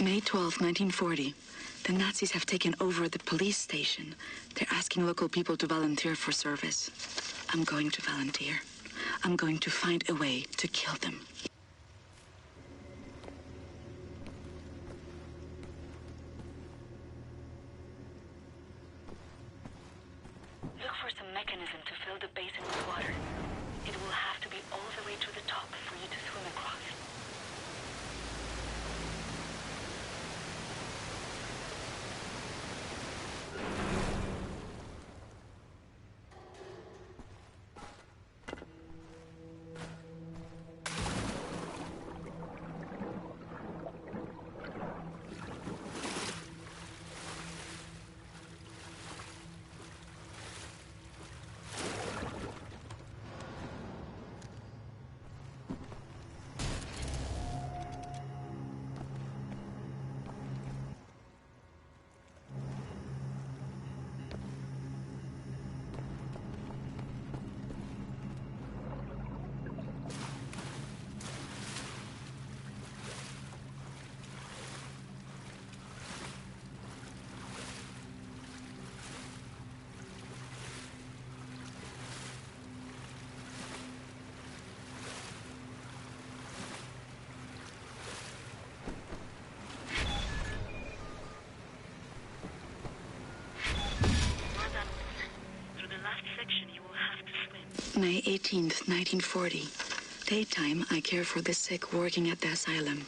May 12, 1940. The Nazis have taken over the police station. They're asking local people to volunteer for service. I'm going to volunteer. I'm going to find a way to kill them. Look for some mechanism to fill the basin with water. It will have to be all the way to the top for you to swim across. May 18th, 1940. Daytime, I care for the sick working at the asylum.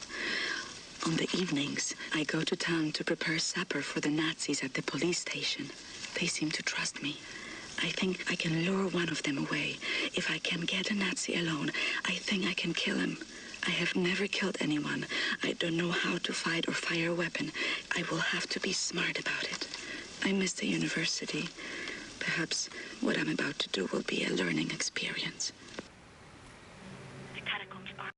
On the evenings, I go to town to prepare supper for the Nazis at the police station. They seem to trust me. I think I can lure one of them away. If I can get a Nazi alone, I think I can kill him. I have never killed anyone. I don't know how to fight or fire a weapon. I will have to be smart about it. I miss the university. Perhaps what I'm about to do will be a learning experience. The catacombs are...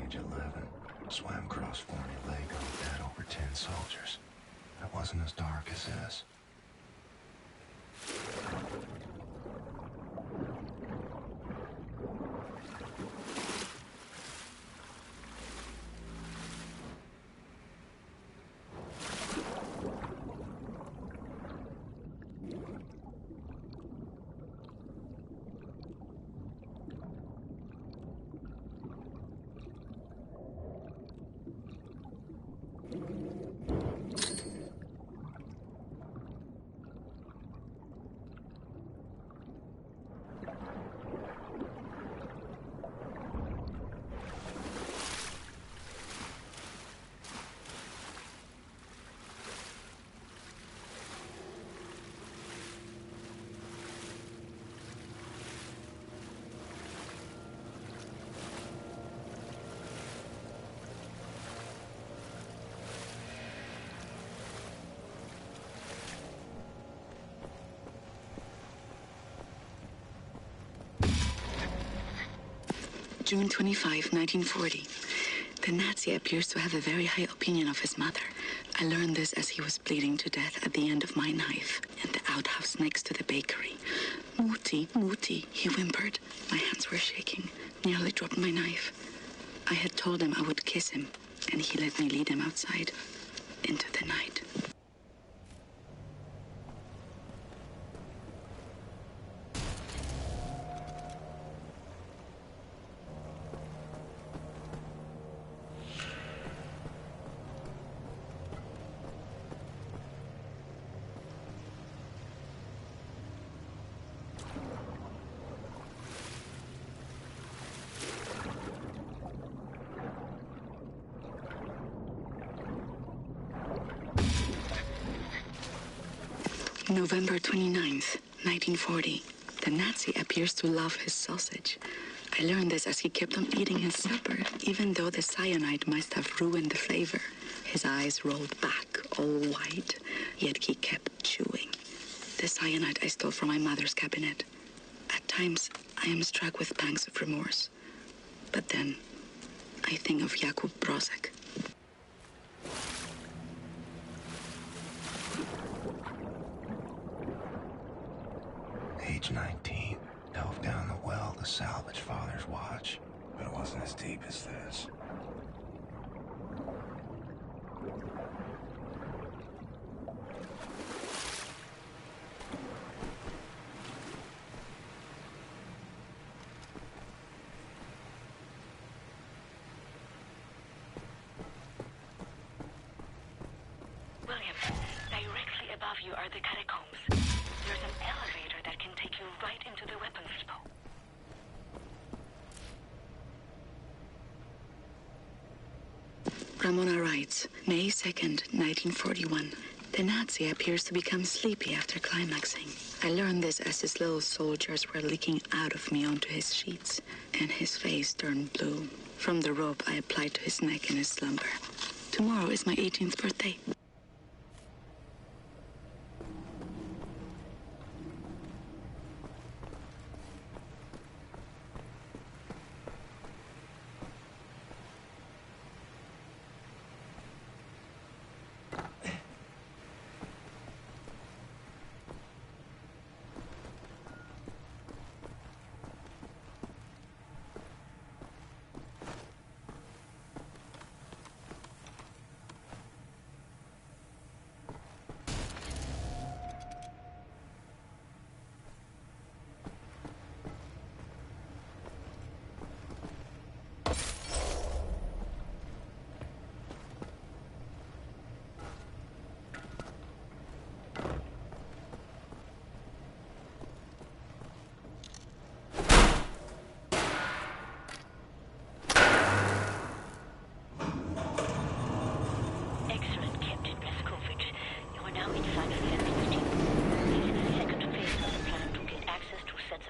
Age 11. Swam across Formula Lake on dead over 10 soldiers. That wasn't as dark as this. June 25, 1940. The Nazi appears to have a very high opinion of his mother. I learned this as he was bleeding to death at the end of my knife in the outhouse next to the bakery. Mutti, Mutti, he whimpered. My hands were shaking, nearly dropped my knife. I had told him I would kiss him, and he let me lead him outside into the night. November 29th, 1940. The Nazi appears to love his sausage. I learned this as he kept on eating his supper, even though the cyanide must have ruined the flavor. His eyes rolled back, all white, yet he kept chewing. The cyanide I stole from my mother's cabinet. At times, I am struck with pangs of remorse. But then, I think of Jakub Brozek. Age 19. Dove down the well to salvage Father's watch. But it wasn't as deep as this. Ramona writes, May 2nd, 1941. The Nazi appears to become sleepy after climaxing. I learned this as his little soldiers were leaking out of me onto his sheets, and his face turned blue from the rope I applied to his neck in his slumber. Tomorrow is my 18th birthday.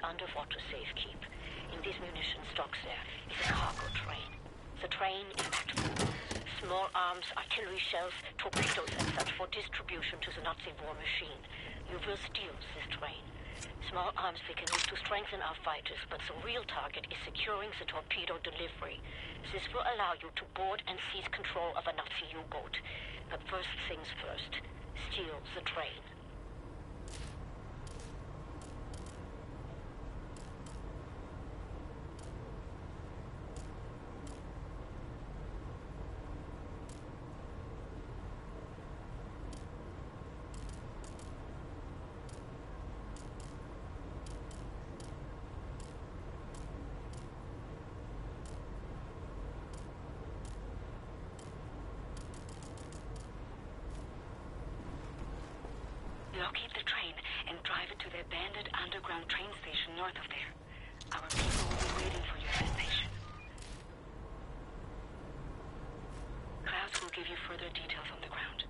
Underwater safekeep. In these munition stocks there is a cargo train. The train impactful. Small arms, artillery shells, torpedoes and such for distribution to the Nazi war machine. You will steal this train. Small arms we can use to strengthen our fighters, but the real target is securing the torpedo delivery. This will allow you to board and seize control of a Nazi U-boat. But first things first, steal the train. Locate the train and drive it to the abandoned underground train station north of there. Our people will be waiting for you at the station. Klaus will give you further details on the ground.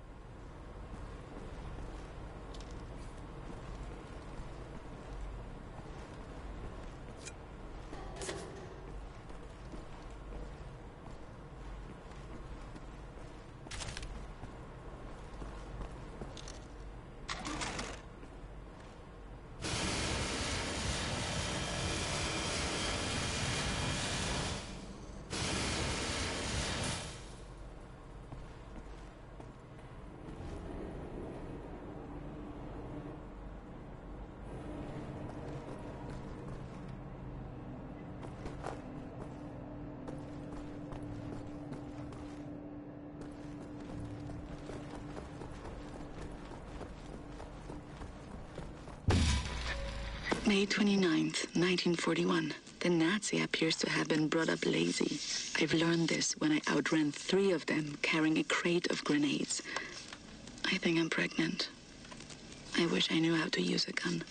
May 29th, 1941. The Nazi appears to have been brought up lazy. I've learned this when I outran 3 of them carrying a crate of grenades. I think I'm pregnant. I wish I knew how to use a gun.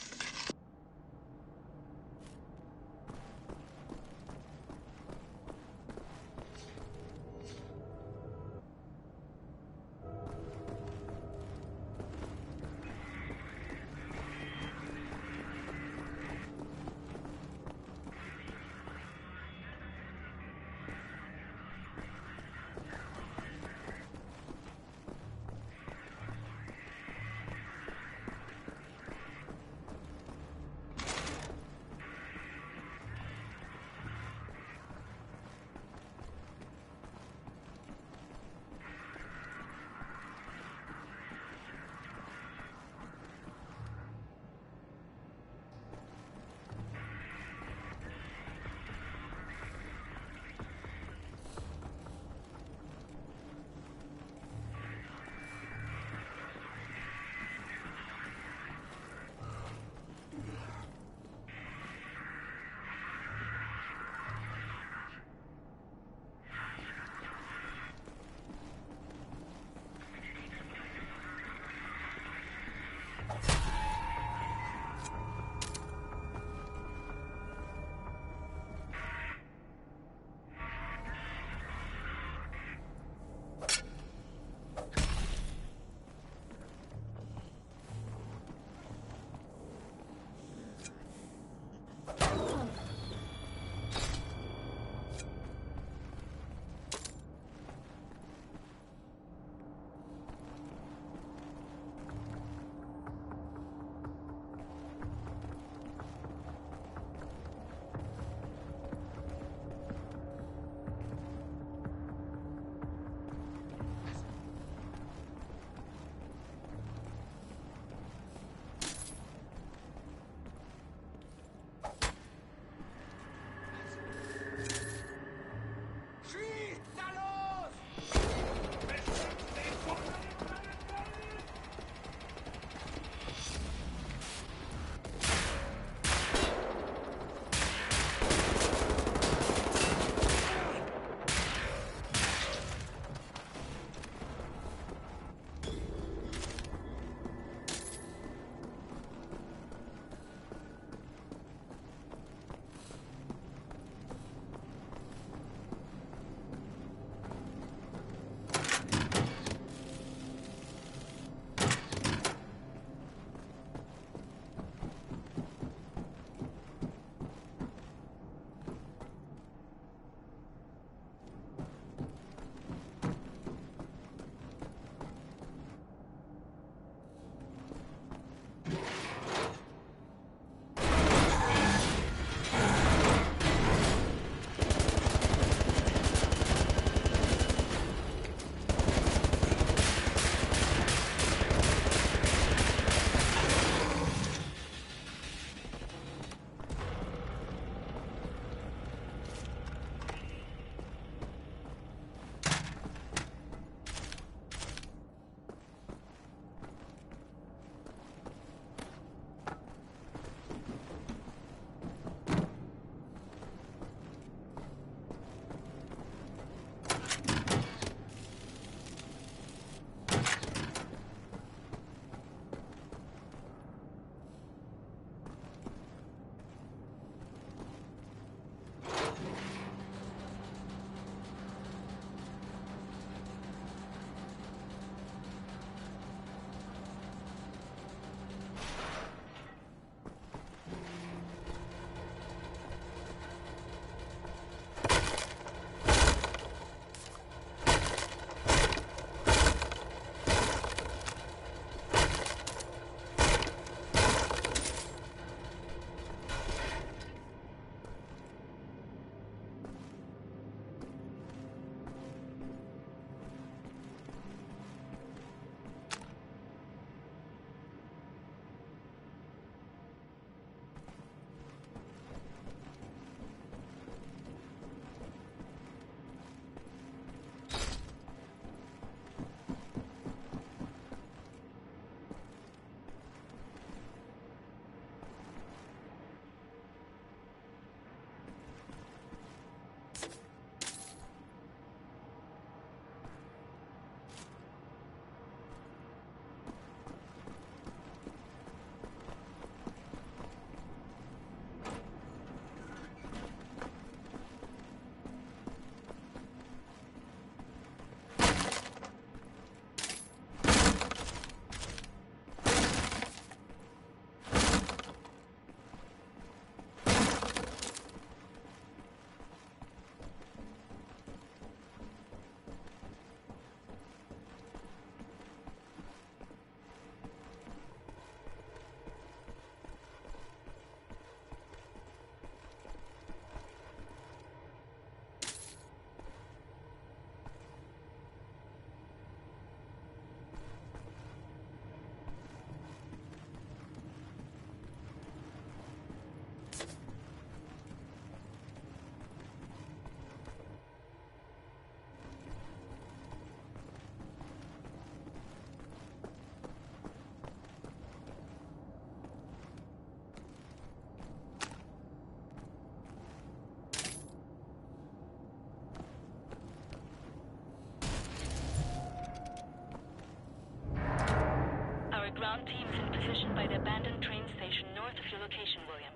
teams in position by the abandoned train station north of your location, William.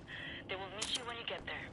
They will meet you when you get there.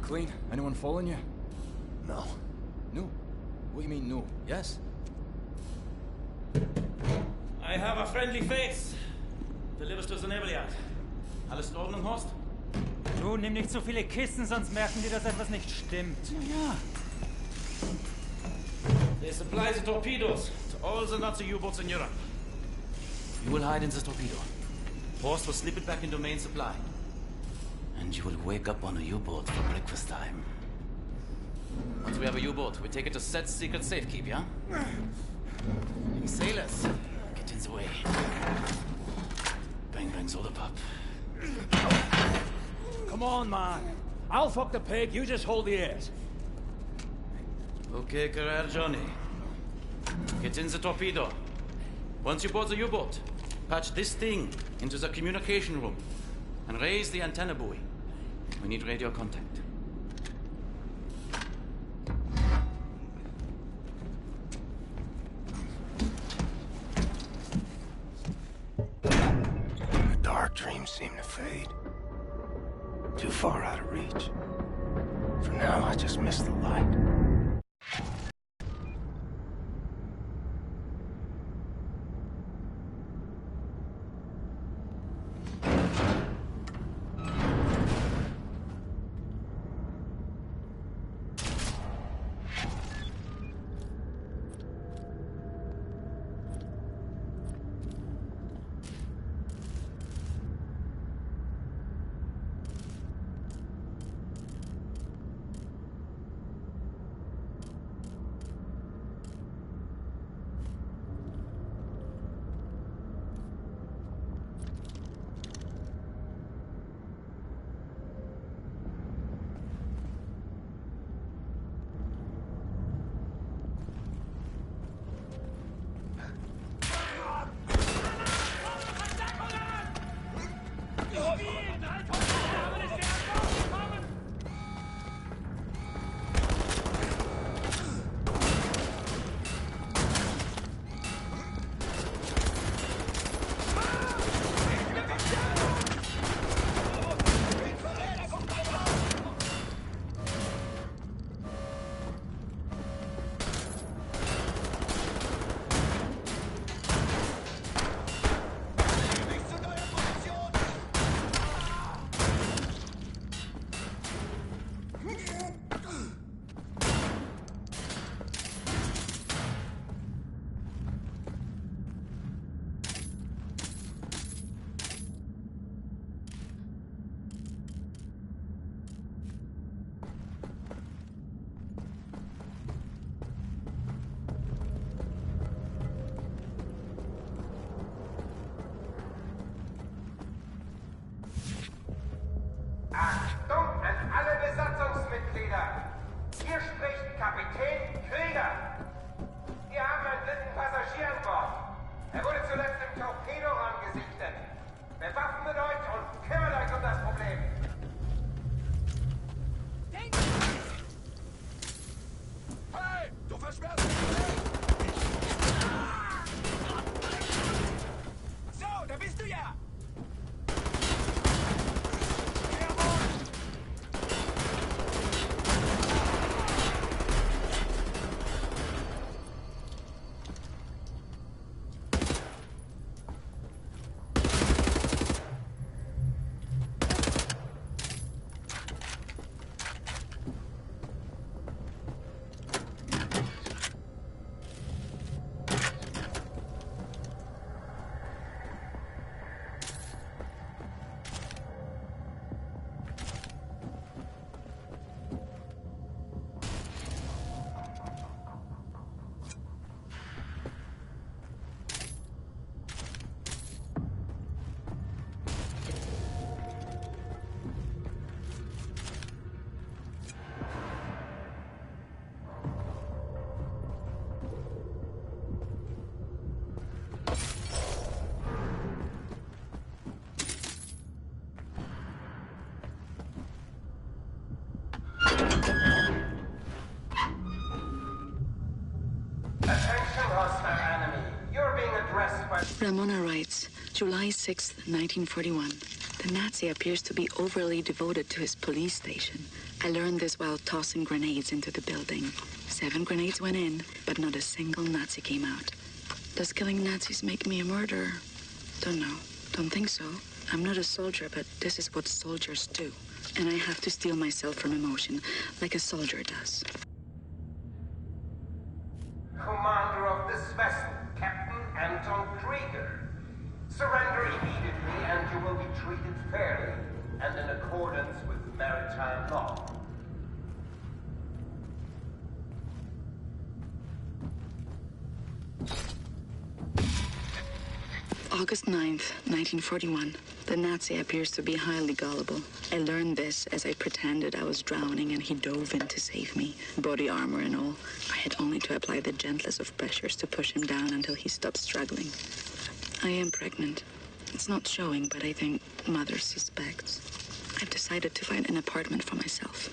Clean? Anyone following you? No. No? What do you mean, no? Yes? I have a friendly face. Delivers to the Nebeljagd. Alles in Ordnung, Horst? Du, nimm nicht so viele Kisten, sonst merken die, dass etwas nicht stimmt. Ja. They supply the torpedoes to all the Nazi U-boats in Europe. You will hide in the torpedo. Horst will slip it back into main supply. And you will wake up on a U-boat for breakfast time. Once we have a U-boat, we take it to Set's secret safekeep, yeah? You sailors, get in the way. Bang, bang, soda pop. Come on, man. I'll fuck the pig, you just hold the ears. Okay, Carrera Johnny. Get in the torpedo. Once you board the U-boat, patch this thing into the communication room and raise the antenna buoy. We need radio contact. The dark dreams seem to fade. Too far out of reach. For now, I just miss the light. Achtung an alle Besatzungsmitglieder! Hier spricht Kapitän Krieger. Wir haben einen dritten Passagier an Bord. Er wurde zuletzt im Torpedoraum gesichtet. Bewaffnet euch und kümmert euch um das Problem. Hey, du versperrst mich! So, da bist du ja! Ramona writes, July 6th, 1941. The Nazi appears to be overly devoted to his police station. I learned this while tossing grenades into the building. 7 grenades went in, but not a single Nazi came out. Does killing Nazis make me a murderer? Don't know. Don't think so. I'm not a soldier, but this is what soldiers do. And I have to steel myself from emotion, like a soldier does. Commander of this vessel, Captain Anton Krieger. Surrender immediately and you will be treated fairly. and in accordance with maritime law. August 9th, 1941. The Nazi appears to be highly gullible. I learned this as I pretended I was drowning and he dove in to save me, body armor and all. I had only to apply the gentlest of pressures to push him down until he stopped struggling. I am pregnant. It's not showing, but I think Mother suspects. I've decided to find an apartment for myself.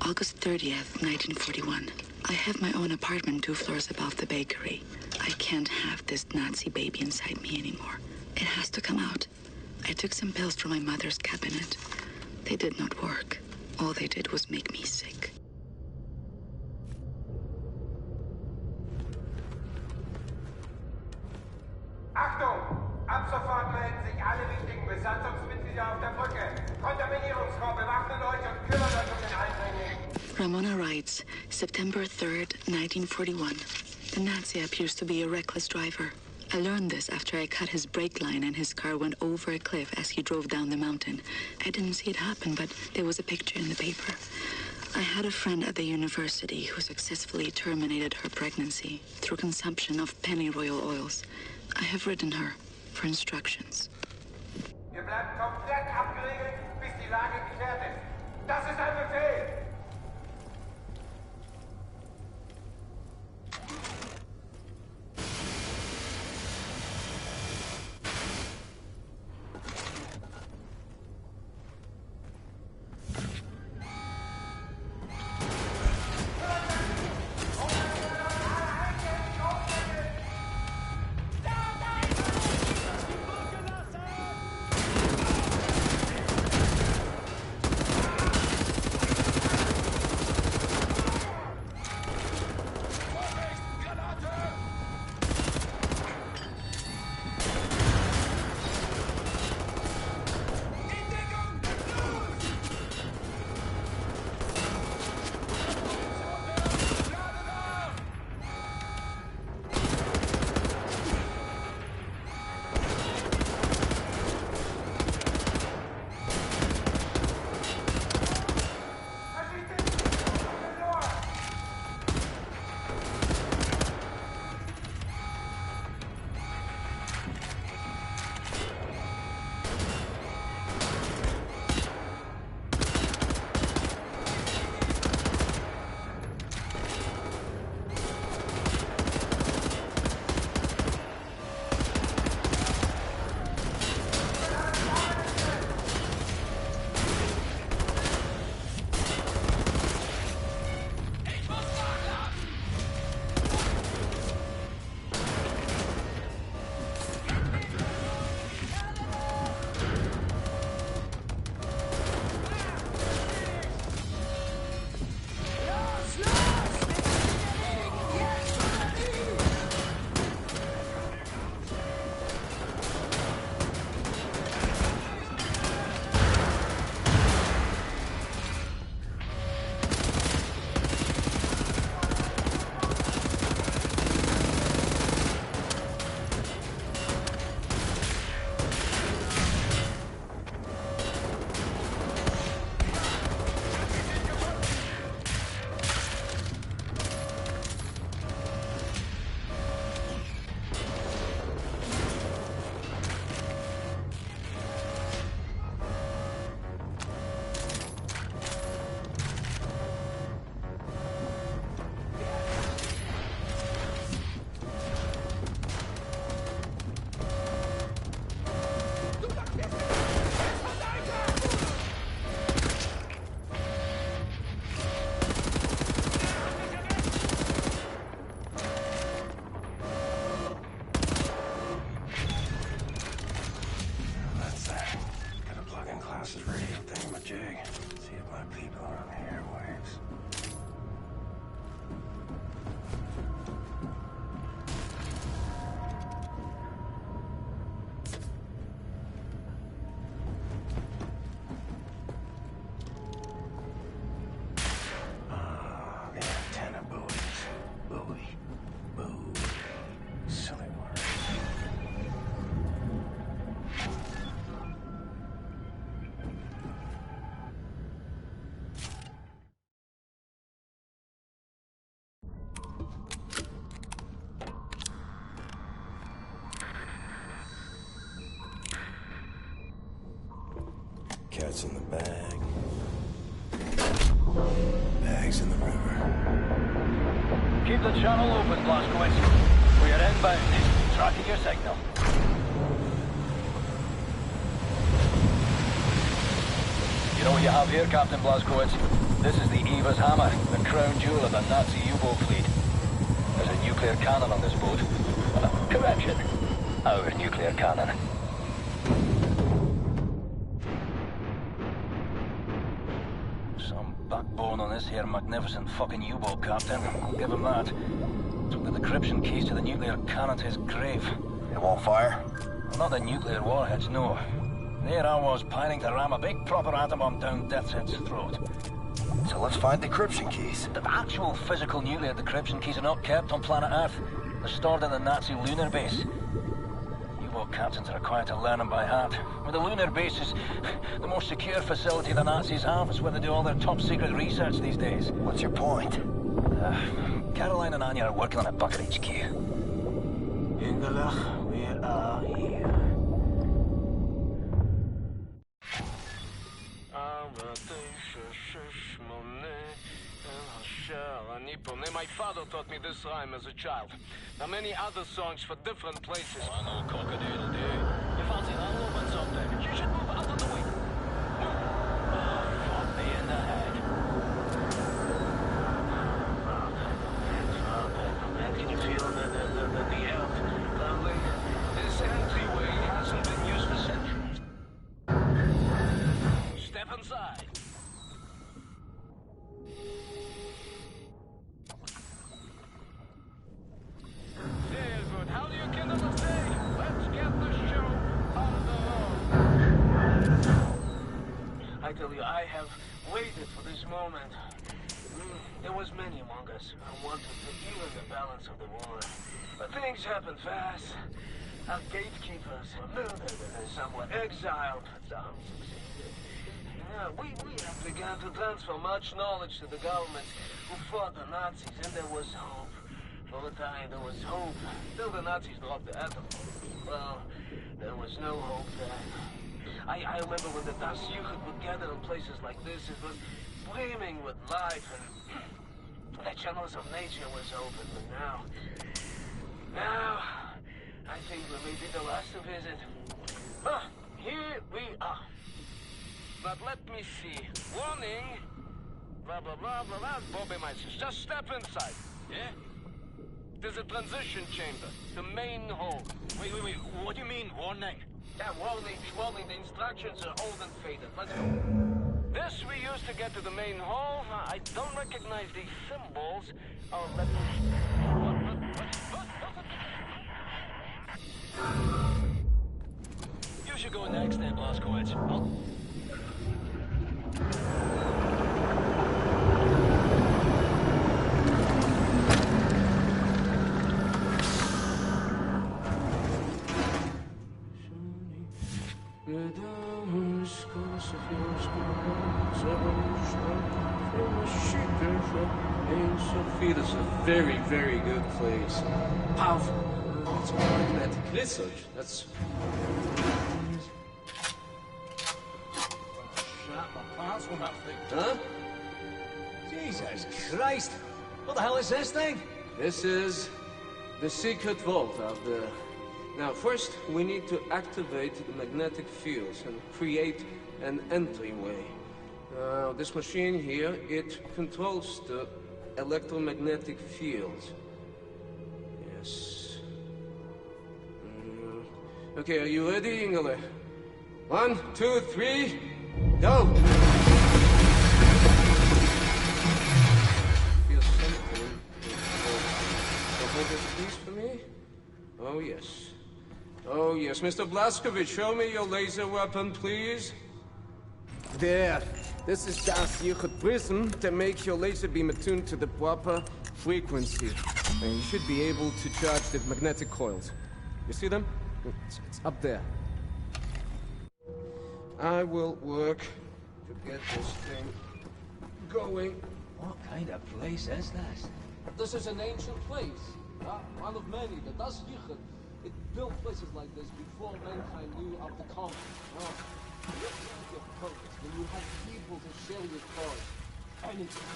August 30th, 1941. I have my own apartment 2 floors above the bakery. I can't have this Nazi baby inside me anymore. It has to come out. I took some pills from my mother's cabinet. They did not work. All they did was make me sick. Achtung! Ab sofort melden sich alle wichtigen Besatzungsmitglieder auf der Brücke. Kontaminierungskorps, bewaffnet euch und kümmert euch um den Eindringling. Ramona writes, September 3rd, 1941. The Nazi appears to be a reckless driver. I learned this after I cut his brake line and his car went over a cliff as he drove down the mountain. I didn't see it happen, but there was a picture in the paper. I had a friend at the university who successfully terminated her pregnancy through consumption of pennyroyal oils. I have written her for instructions. Ihr bleibt komplett abgeriegelt, bis die Lage geklärt ist. Das ist ein Befehl! house's radio thingamajig. See if my people are on the airwaves. The antenna buoys. Buoy. Boo. Silly word. Cat's in the bag. Bag's in the river. Keep the channel open, Blazkowicz. We are inbound. Tracking your signal. You know what you have here, Captain Blazkowicz? This is the Eva's Hammer, the crown jewel of the Nazi U-boat fleet. There's a nuclear cannon on this boat. Correction. Our nuclear cannon. Some backbone on this here magnificent fucking U-boat, Captain. I'll give him that. Took the decryption keys to the nuclear cannon to his grave. It won't fire? Not the nuclear warheads, no. There I was, pining to ram a big proper atom bomb down Deathhead's throat. So let's find decryption keys. The actual physical nuclear decryption keys are not kept on planet Earth. They're stored in the Nazi lunar base. U-boat captains are required to learn them by heart. But the lunar base is the most secure facility the Nazis have. It's where they do all their top-secret research these days. What's your point? Caroline and Anya are working on a bucket HQ. Ingelach, we are here. My father taught me this rhyme as a child. There are many other songs for different places. I know, cock-a-doodle-doo. You fancy that woman something? You should move out of the way. Oh, fuck me in the head. Can you feel the earth lovely? This entryway hasn't been used for centuries. Step inside. I tell you, I have waited for this moment. There was many among us who wanted to even the balance of the war. But things happen fast. Our gatekeepers were murdered and some were exiled. Some succeeded. Yeah, we have begun to transfer much knowledge to the governments who fought the Nazis, and there was hope. For a time, there was hope. Till the Nazis dropped the atom bomb. Well, there was no hope then. I remember when the Das Juchen would gather in places like this, it was brimming with life, and the channels of nature was open. But now, I think we may be the last to visit. Here we are. But let me see. Warning. Blah, blah, blah, blah, blah. Bobby Meisters, just step inside. Yeah? There's a transition chamber. The main hall. Wait. What do you mean, warning? Yeah, warning. The instructions are old and faded. Let's go. This we used to get to the main hall. I don't recognize these symbols. Oh, let me... You should go next then, Blazkowicz. Sophie, this is a very, very good place. Powerful. It's magnetic research. That's... Shut my pants with that thing. Huh? Jesus Christ! What the hell is this thing? This is the secret vault out there. Now, first, we need to activate the magnetic fields and create an entryway. This machine here, it controls the electromagnetic fields. Yes. Okay, are you ready, Ingele? 1, 2, 3... Go! Feel something. So hold this piece for me? Oh, yes. Oh, yes. Mr. Blazkowicz, show me your laser weapon, please. There. This is just your prism to make your laser beam attuned to the proper frequency. And you should be able to charge the magnetic coils. You see them? It's up there. I will work to get this thing going. What kind of place is this? This is an ancient place. One of many. The Das Yichud. It built places like this before mankind knew of the comet. Your purpose, when you have people to share your cause. Anything.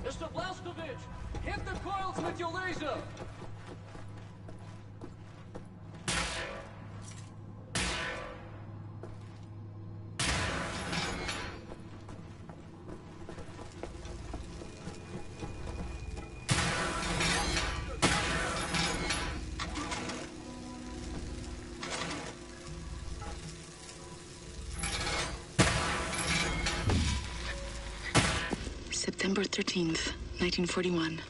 Mr. Blazkowicz, hit the coils with your laser! September 13th, 1941.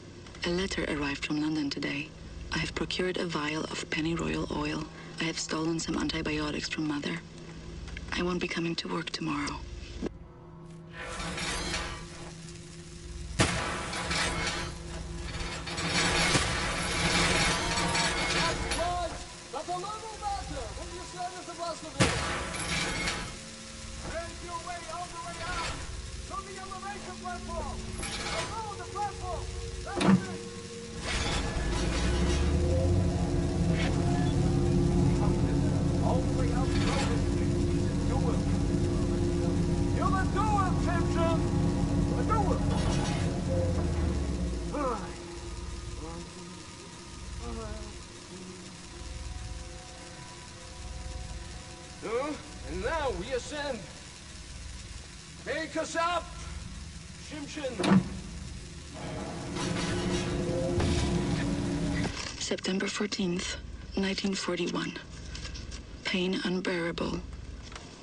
A letter arrived from London today. I have procured a vial of pennyroyal oil. I have stolen some antibiotics from Mother. I won't be coming to work tomorrow. That's a level matter! What do you say, Mr. Blazkowicz? Make your way all the way out! To the elevation platform! Below the platform! That's it! All the way out to do it! You're the doer, Simpson! The doer! And now we ascend. Make us up, Shimshin. September 14th, 1941. Pain unbearable.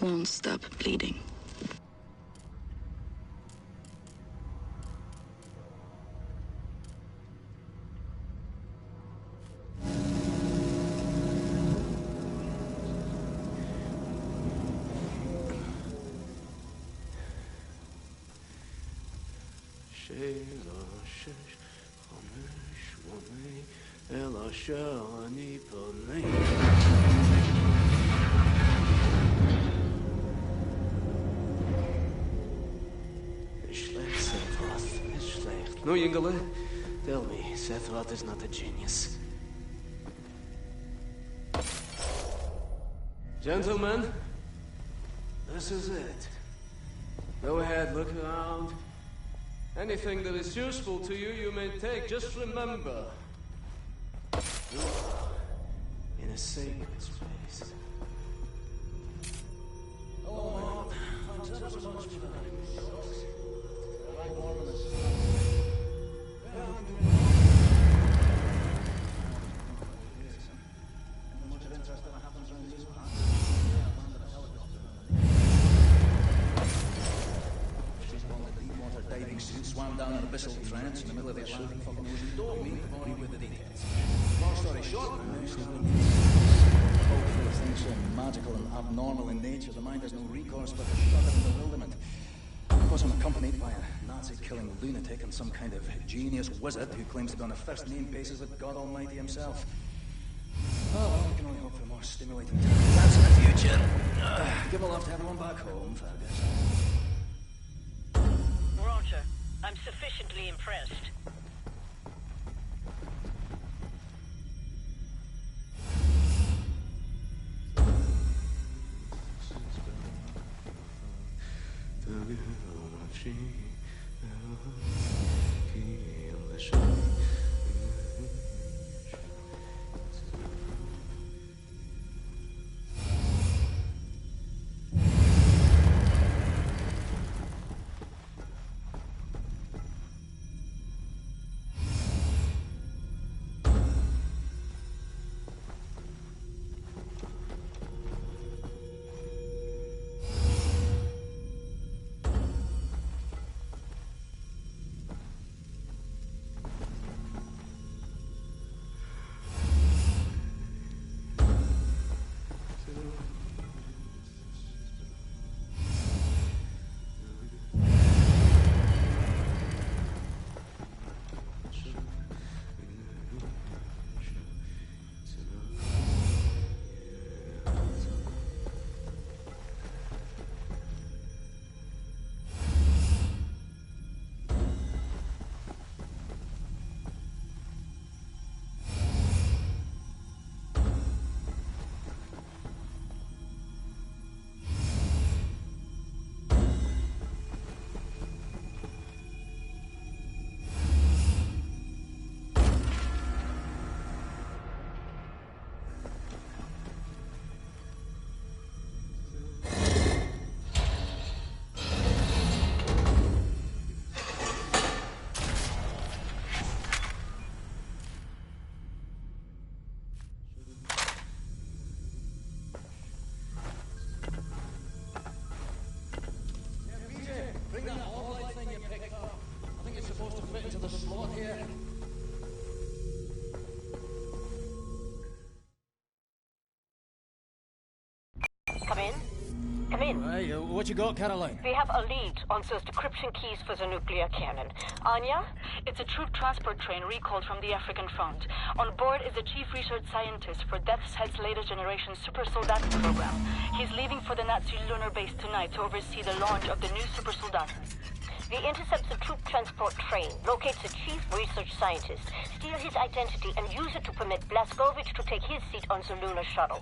Won't stop bleeding. No, Yingele, tell me, Sephiroth is not a genius. Gentlemen, this is it. Go ahead, look around. Anything that is useful to you, you may take. Just remember, you are in a sacred space. Oh, swam down an abyssal trance in the middle of the Atlantic fucking ocean. Don't meet the body with the details. Long story short, hopefully things so magical and abnormal in nature, the mind has no recourse but to shudder in bewilderment. Of course, I'm accompanied by a Nazi-killing lunatic and some kind of genius wizard who claims to be on a first-name basis with God Almighty himself. Oh, well, I can only hope for more stimulating times. That's in the future. Give a love to everyone back home, Fergus. Roger. I'm sufficiently impressed. here. Come in. Come in. Hey, what you got, Caroline? We have a lead on those decryption keys for the nuclear cannon. Anya? It's a troop transport train recalled from the African front. On board is the chief research scientist for Death's Head's latest generation super soldaten program. He's leaving for the Nazi lunar base tonight to oversee the launch of the new super soldaten. We intercept the troop transport train, locate the chief research scientist, steal his identity, and use it to permit Blazkowicz to take his seat on the lunar shuttle.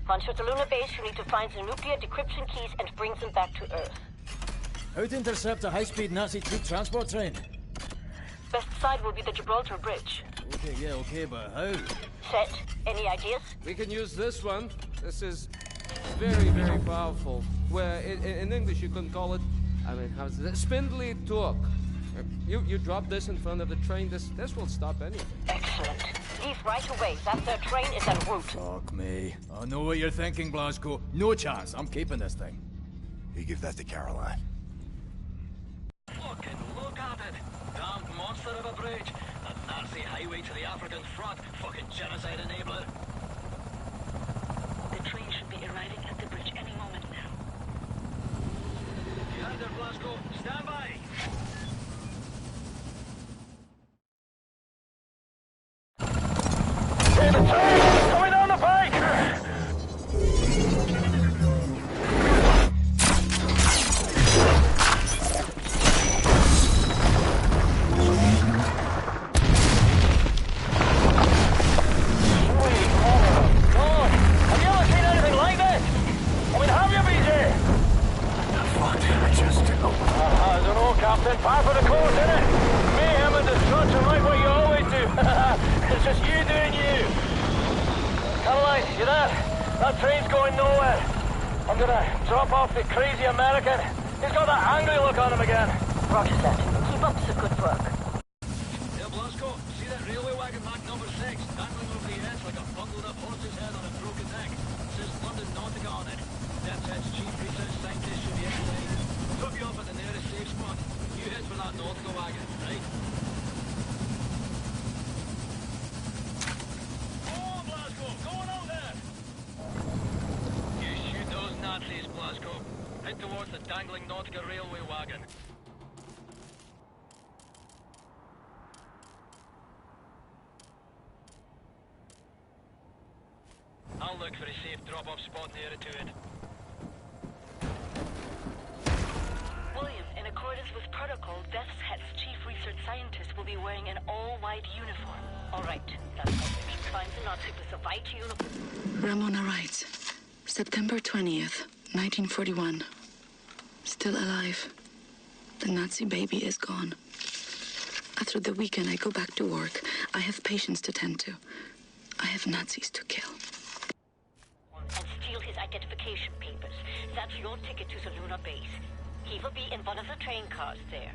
Once at the lunar base, you need to find the nuclear decryption keys and bring them back to Earth. How to intercept a high-speed Nazi troop transport train? Best side will be the Gibraltar Bridge. Okay, but how? Set, any ideas? We can use this one. This is very, very powerful. Where, in English, you can call it, how's it? Spindly torque. You drop this in front of the train, this will stop anything. Excellent. Leave right away. That their train is en route. Fuck me. I know what you're thinking, Blazko. No chance. I'm keeping this thing. You give that to Caroline. Fucking look at it. Damned monster of a bridge. A Nazi highway to the African front. Fucking genocide enabler. The train should be arriving at the bridge any moment now. You heard it, Blazko. Stand by. Coming down the pike! Captain, par for the course, innit? Mayhem and destruction like what you always do. It's just you doing you. Caroline, you there? That train's going nowhere. I'm gonna drop off the crazy American. He's got that angry look on him again. Roger that. Keep up the good work. Hey, Blazko, see that railway wagon marked number 6, dangling over the edge like a bundled up horse's head on a broken neck. Says London Nautica on it. That's its chief research scientist should be explained. Put you up at the nearest safe spot. You head for that Nautica wagon, right? Go on, Blazko! Going out there! You shoot those Nazis, Blazko. Head towards the dangling Nautica railway wagon. I'll look for a safe drop-off spot nearer to it. William, in accordance with protocol, Death's Head's chief research scientist will be wearing an all-white uniform. All right. That's how we find the Nazi with the white uniform. Ramona writes, September 20th, 1941. Still alive. The Nazi baby is gone. After the weekend, I go back to work. I have patients to tend to. I have Nazis to kill. And steal his identification papers. That's your ticket to the lunar base. He will be in one of the train cars there.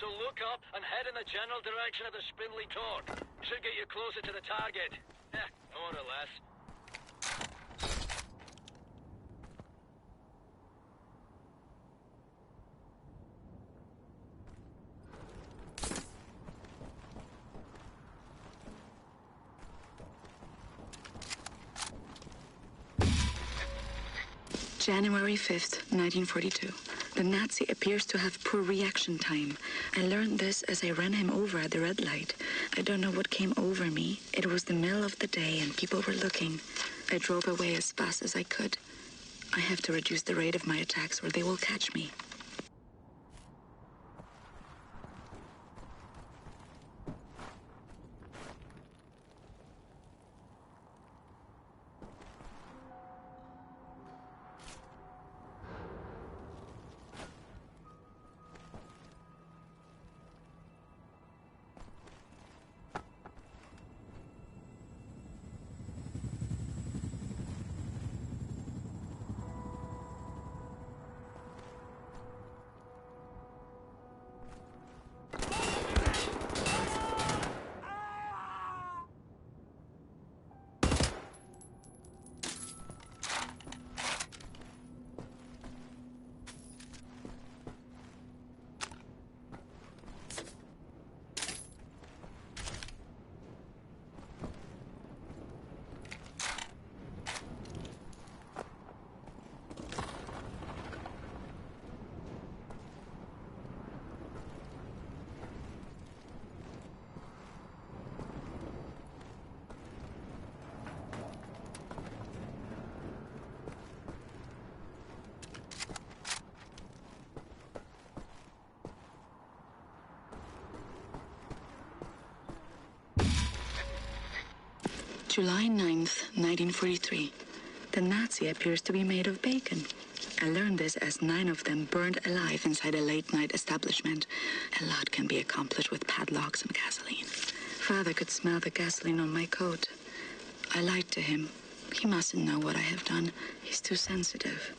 So look up and head in the general direction of the spindly torque. Should get you closer to the target. More or less. January 5th, 1942. The Nazi appears to have poor reaction time. I learned this as I ran him over at the red light. I don't know what came over me. It was the middle of the day and people were looking. I drove away as fast as I could. I have to reduce the rate of my attacks or they will catch me. July 9th, 1943. The Nazi appears to be made of bacon. I learned this as 9 of them burned alive inside a late-night establishment. A lot can be accomplished with padlocks and gasoline. Father could smell the gasoline on my coat. I lied to him. He mustn't know what I have done. He's too sensitive.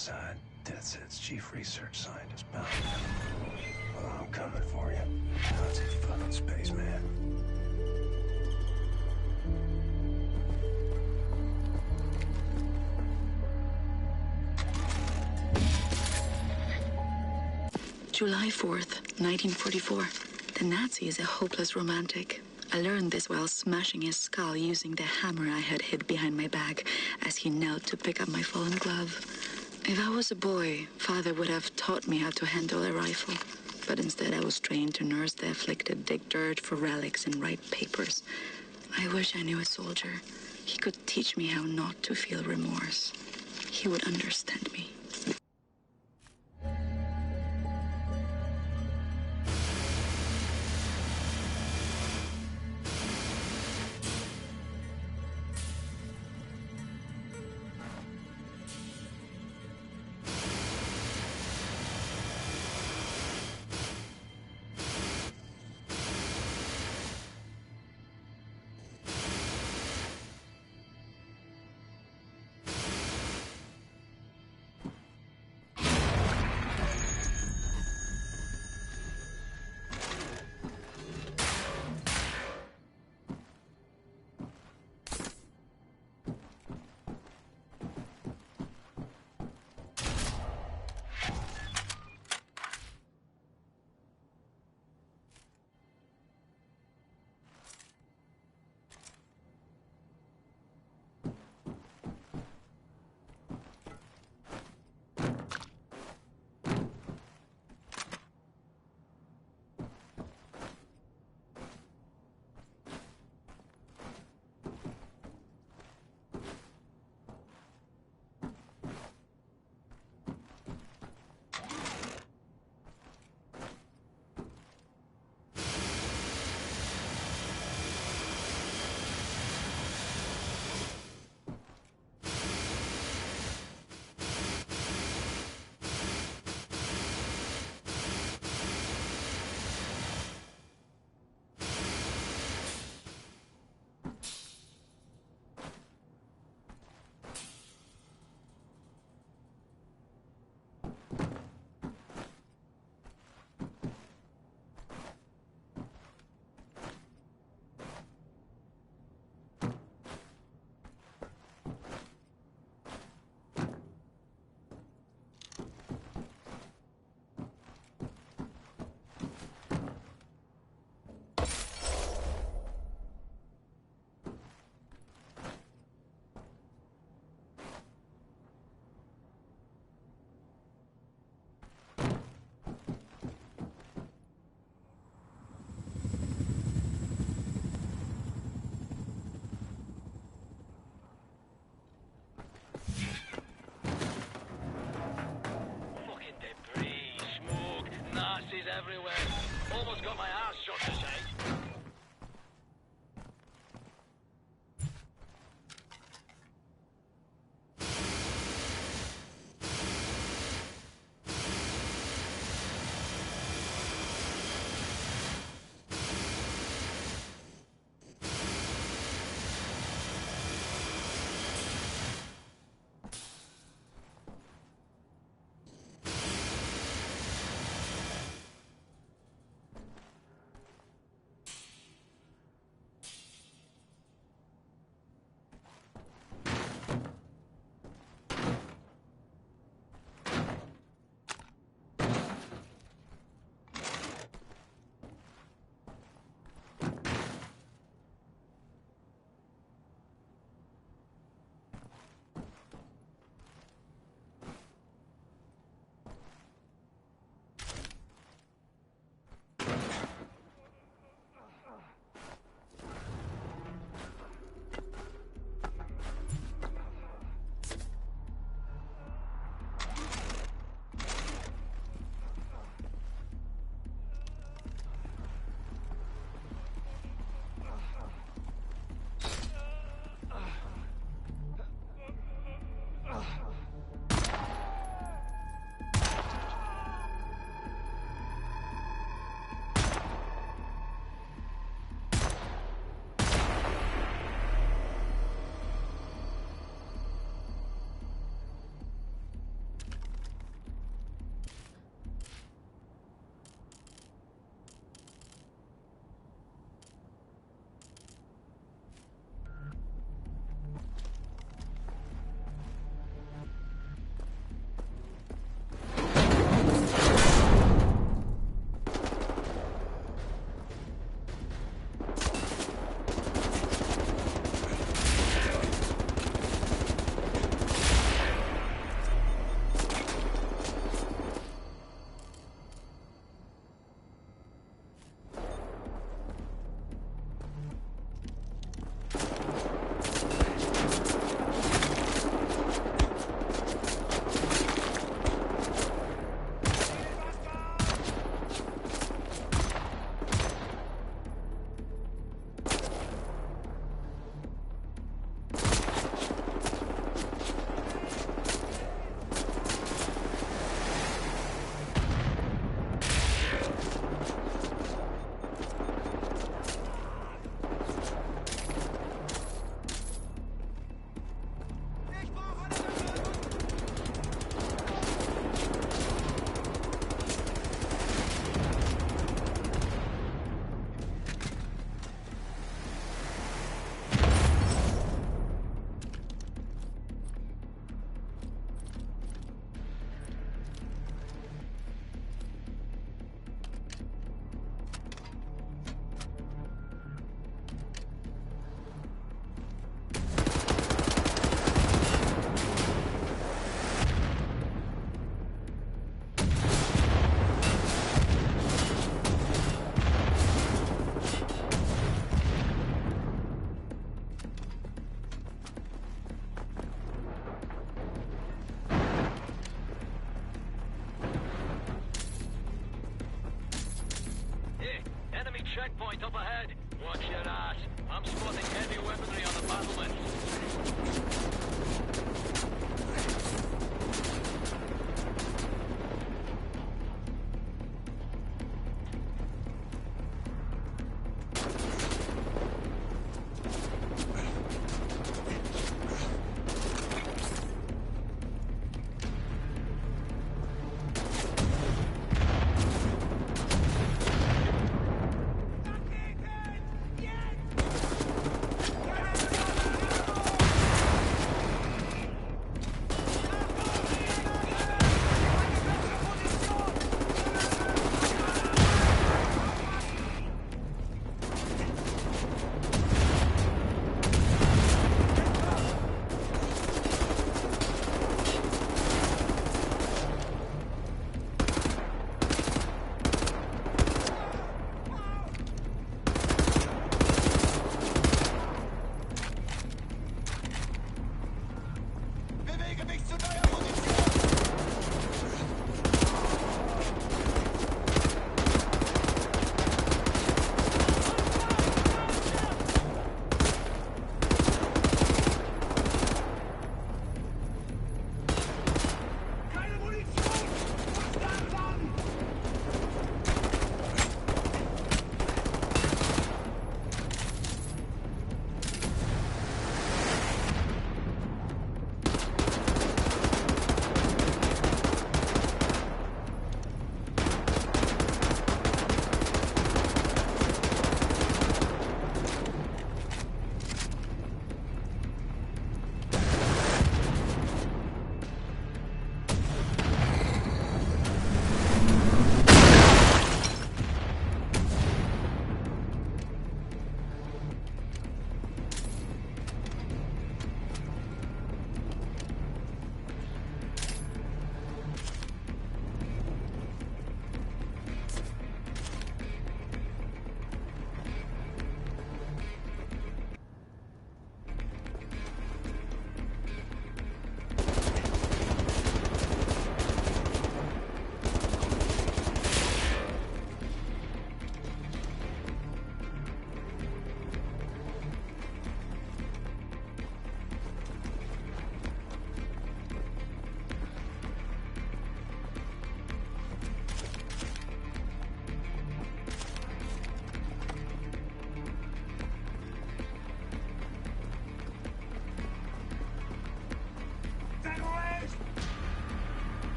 inside. Death's chief research scientist, pal. Well, I'm coming for you. Nazi fucking spaceman. July 4th, 1944. The Nazi is a hopeless romantic. I learned this while smashing his skull using the hammer I had hid behind my back as he knelt to pick up my fallen glove. If I was a boy, Father would have taught me how to handle a rifle. But instead I was trained to nurse the afflicted, dig dirt for relics, and write papers. I wish I knew a soldier. He could teach me how not to feel remorse. He would understand me.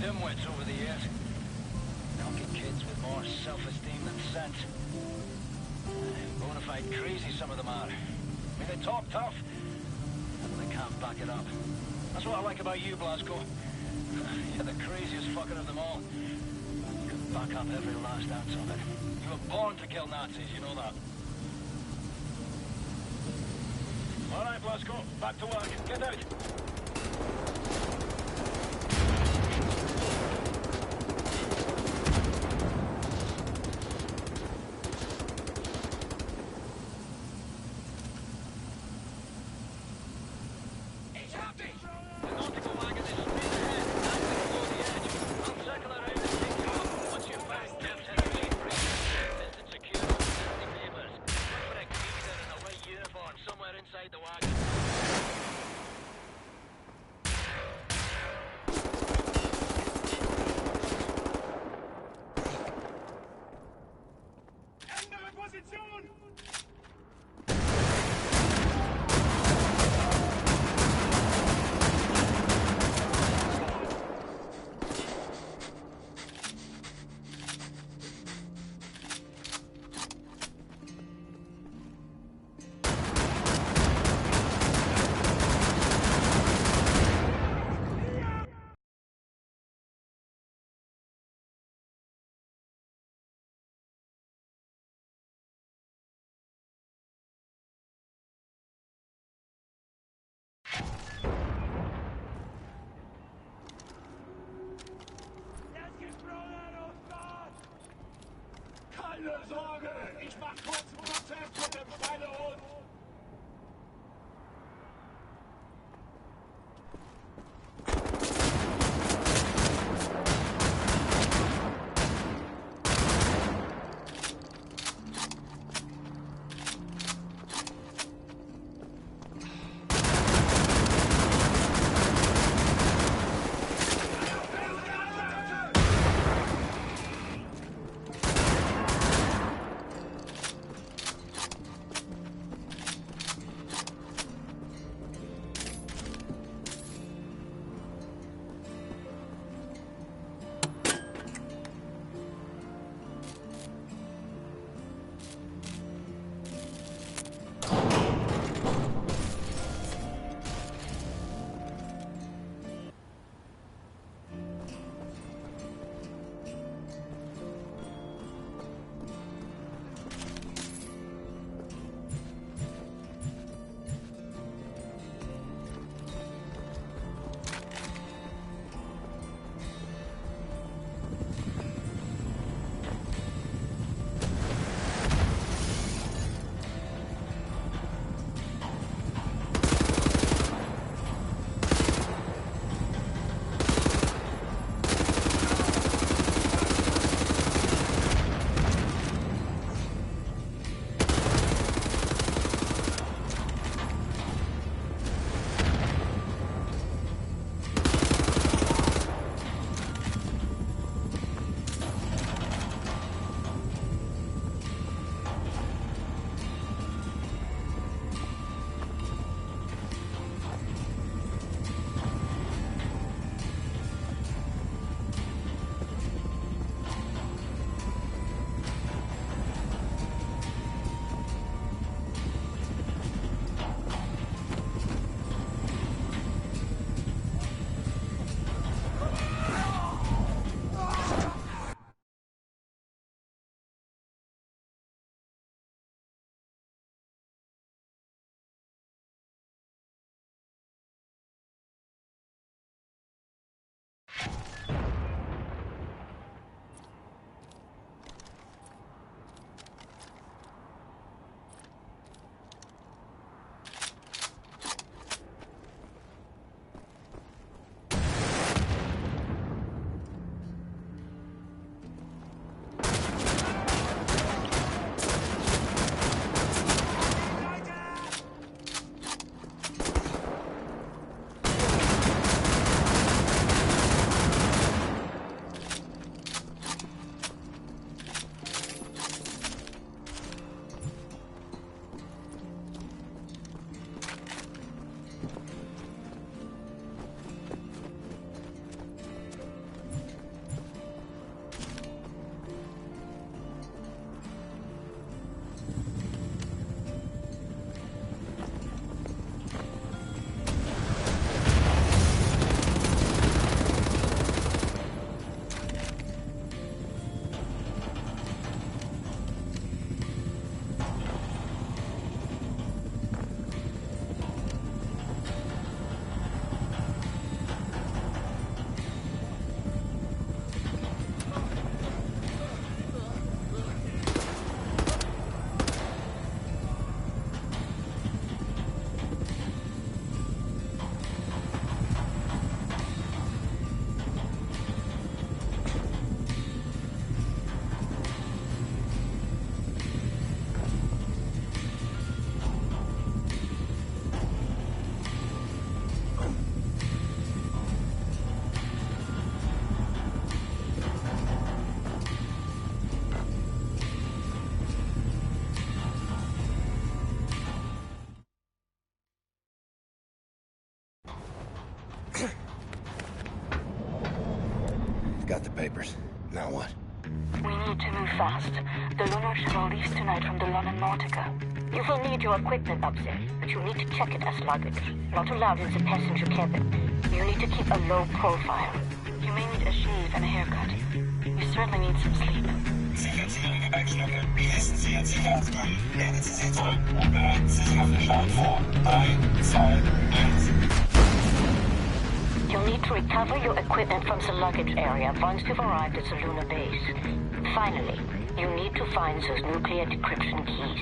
dimwits over the years. Milky kids with more self-esteem than sense. Bonafide crazy some of them are. I mean, they talk tough, but they can't back it up. That's what I like about you, Blasco. You're the craziest fucker of them all. You can back up every last ounce of it. You were born to kill Nazis, you know that. All right, Blasco, back to work. Get out. got the papers. Now what? We need to move fast. The Lunar Shuttle leaves tonight from the London Nautica. You will need your equipment up there, but you need to check it as luggage. Not allowed in the passenger cabin. You need to keep a low profile. You may need a shave and a haircut. You certainly need some sleep. Sicherheitsierung Gepäckstücke. Schließen Sie Ihren Sicherheitsgurt. Lehnen Sie sich zurück. Bereiten Sie sich auf den Start vor. 3, 2, 1. You'll need to recover your equipment from the luggage area once you've arrived at the lunar base. Finally, you need to find those nuclear decryption keys.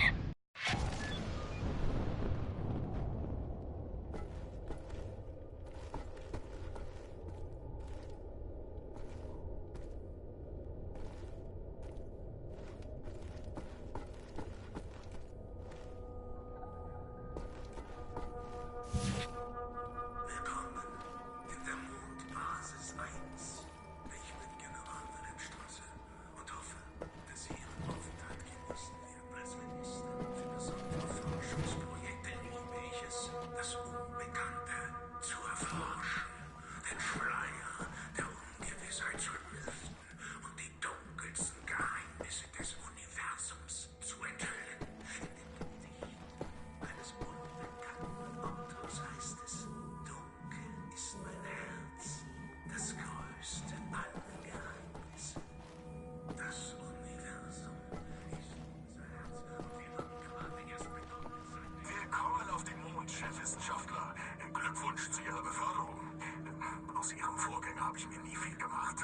Chefwissenschaftler, Glückwunsch zu Ihrer Beförderung. Aus Ihrem Vorgänger habe ich mir nie viel gemacht.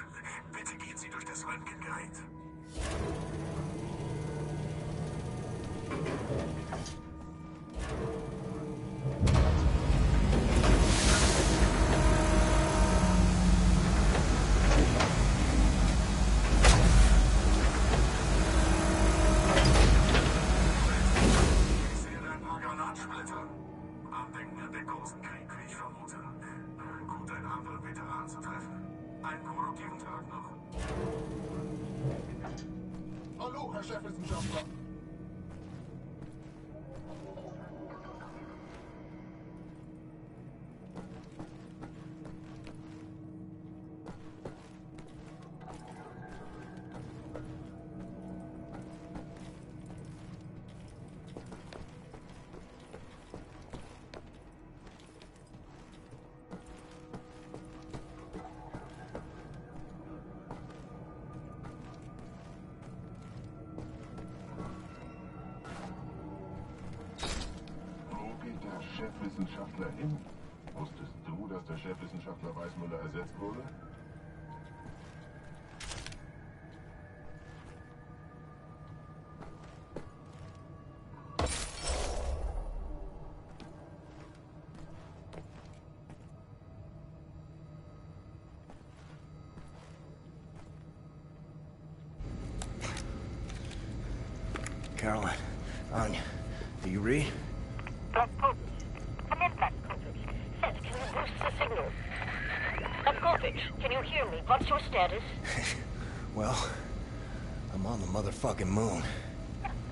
Bitte gehen Sie durch das Röntgengerät. Hallo, Herr Chefwissenschaftler. Chefwissenschaftler hin? Wusstest du, dass der Chefwissenschaftler Weißmüller ersetzt wurde? Caroline, Anya, do you read? Can you hear me? What's your status? Well, I'm on the motherfucking moon.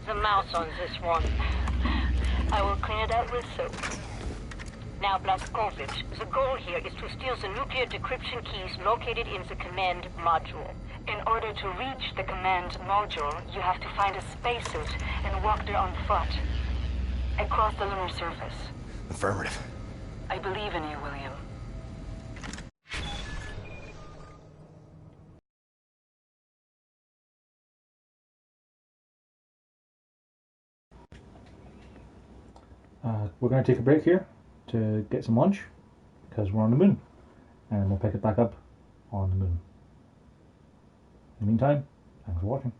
The mouse on this one. I will clean it out with soap. Now, Blazkowicz, the goal here is to steal the nuclear decryption keys located in the command module. In order to reach the command module, you have to find a spacesuit and walk there on foot. Across the lunar surface. Affirmative. I believe in you, William. We're going to take a break here to get some lunch because we're on the moon, and we'll pick it back up on the moon. In the meantime, thanks for watching.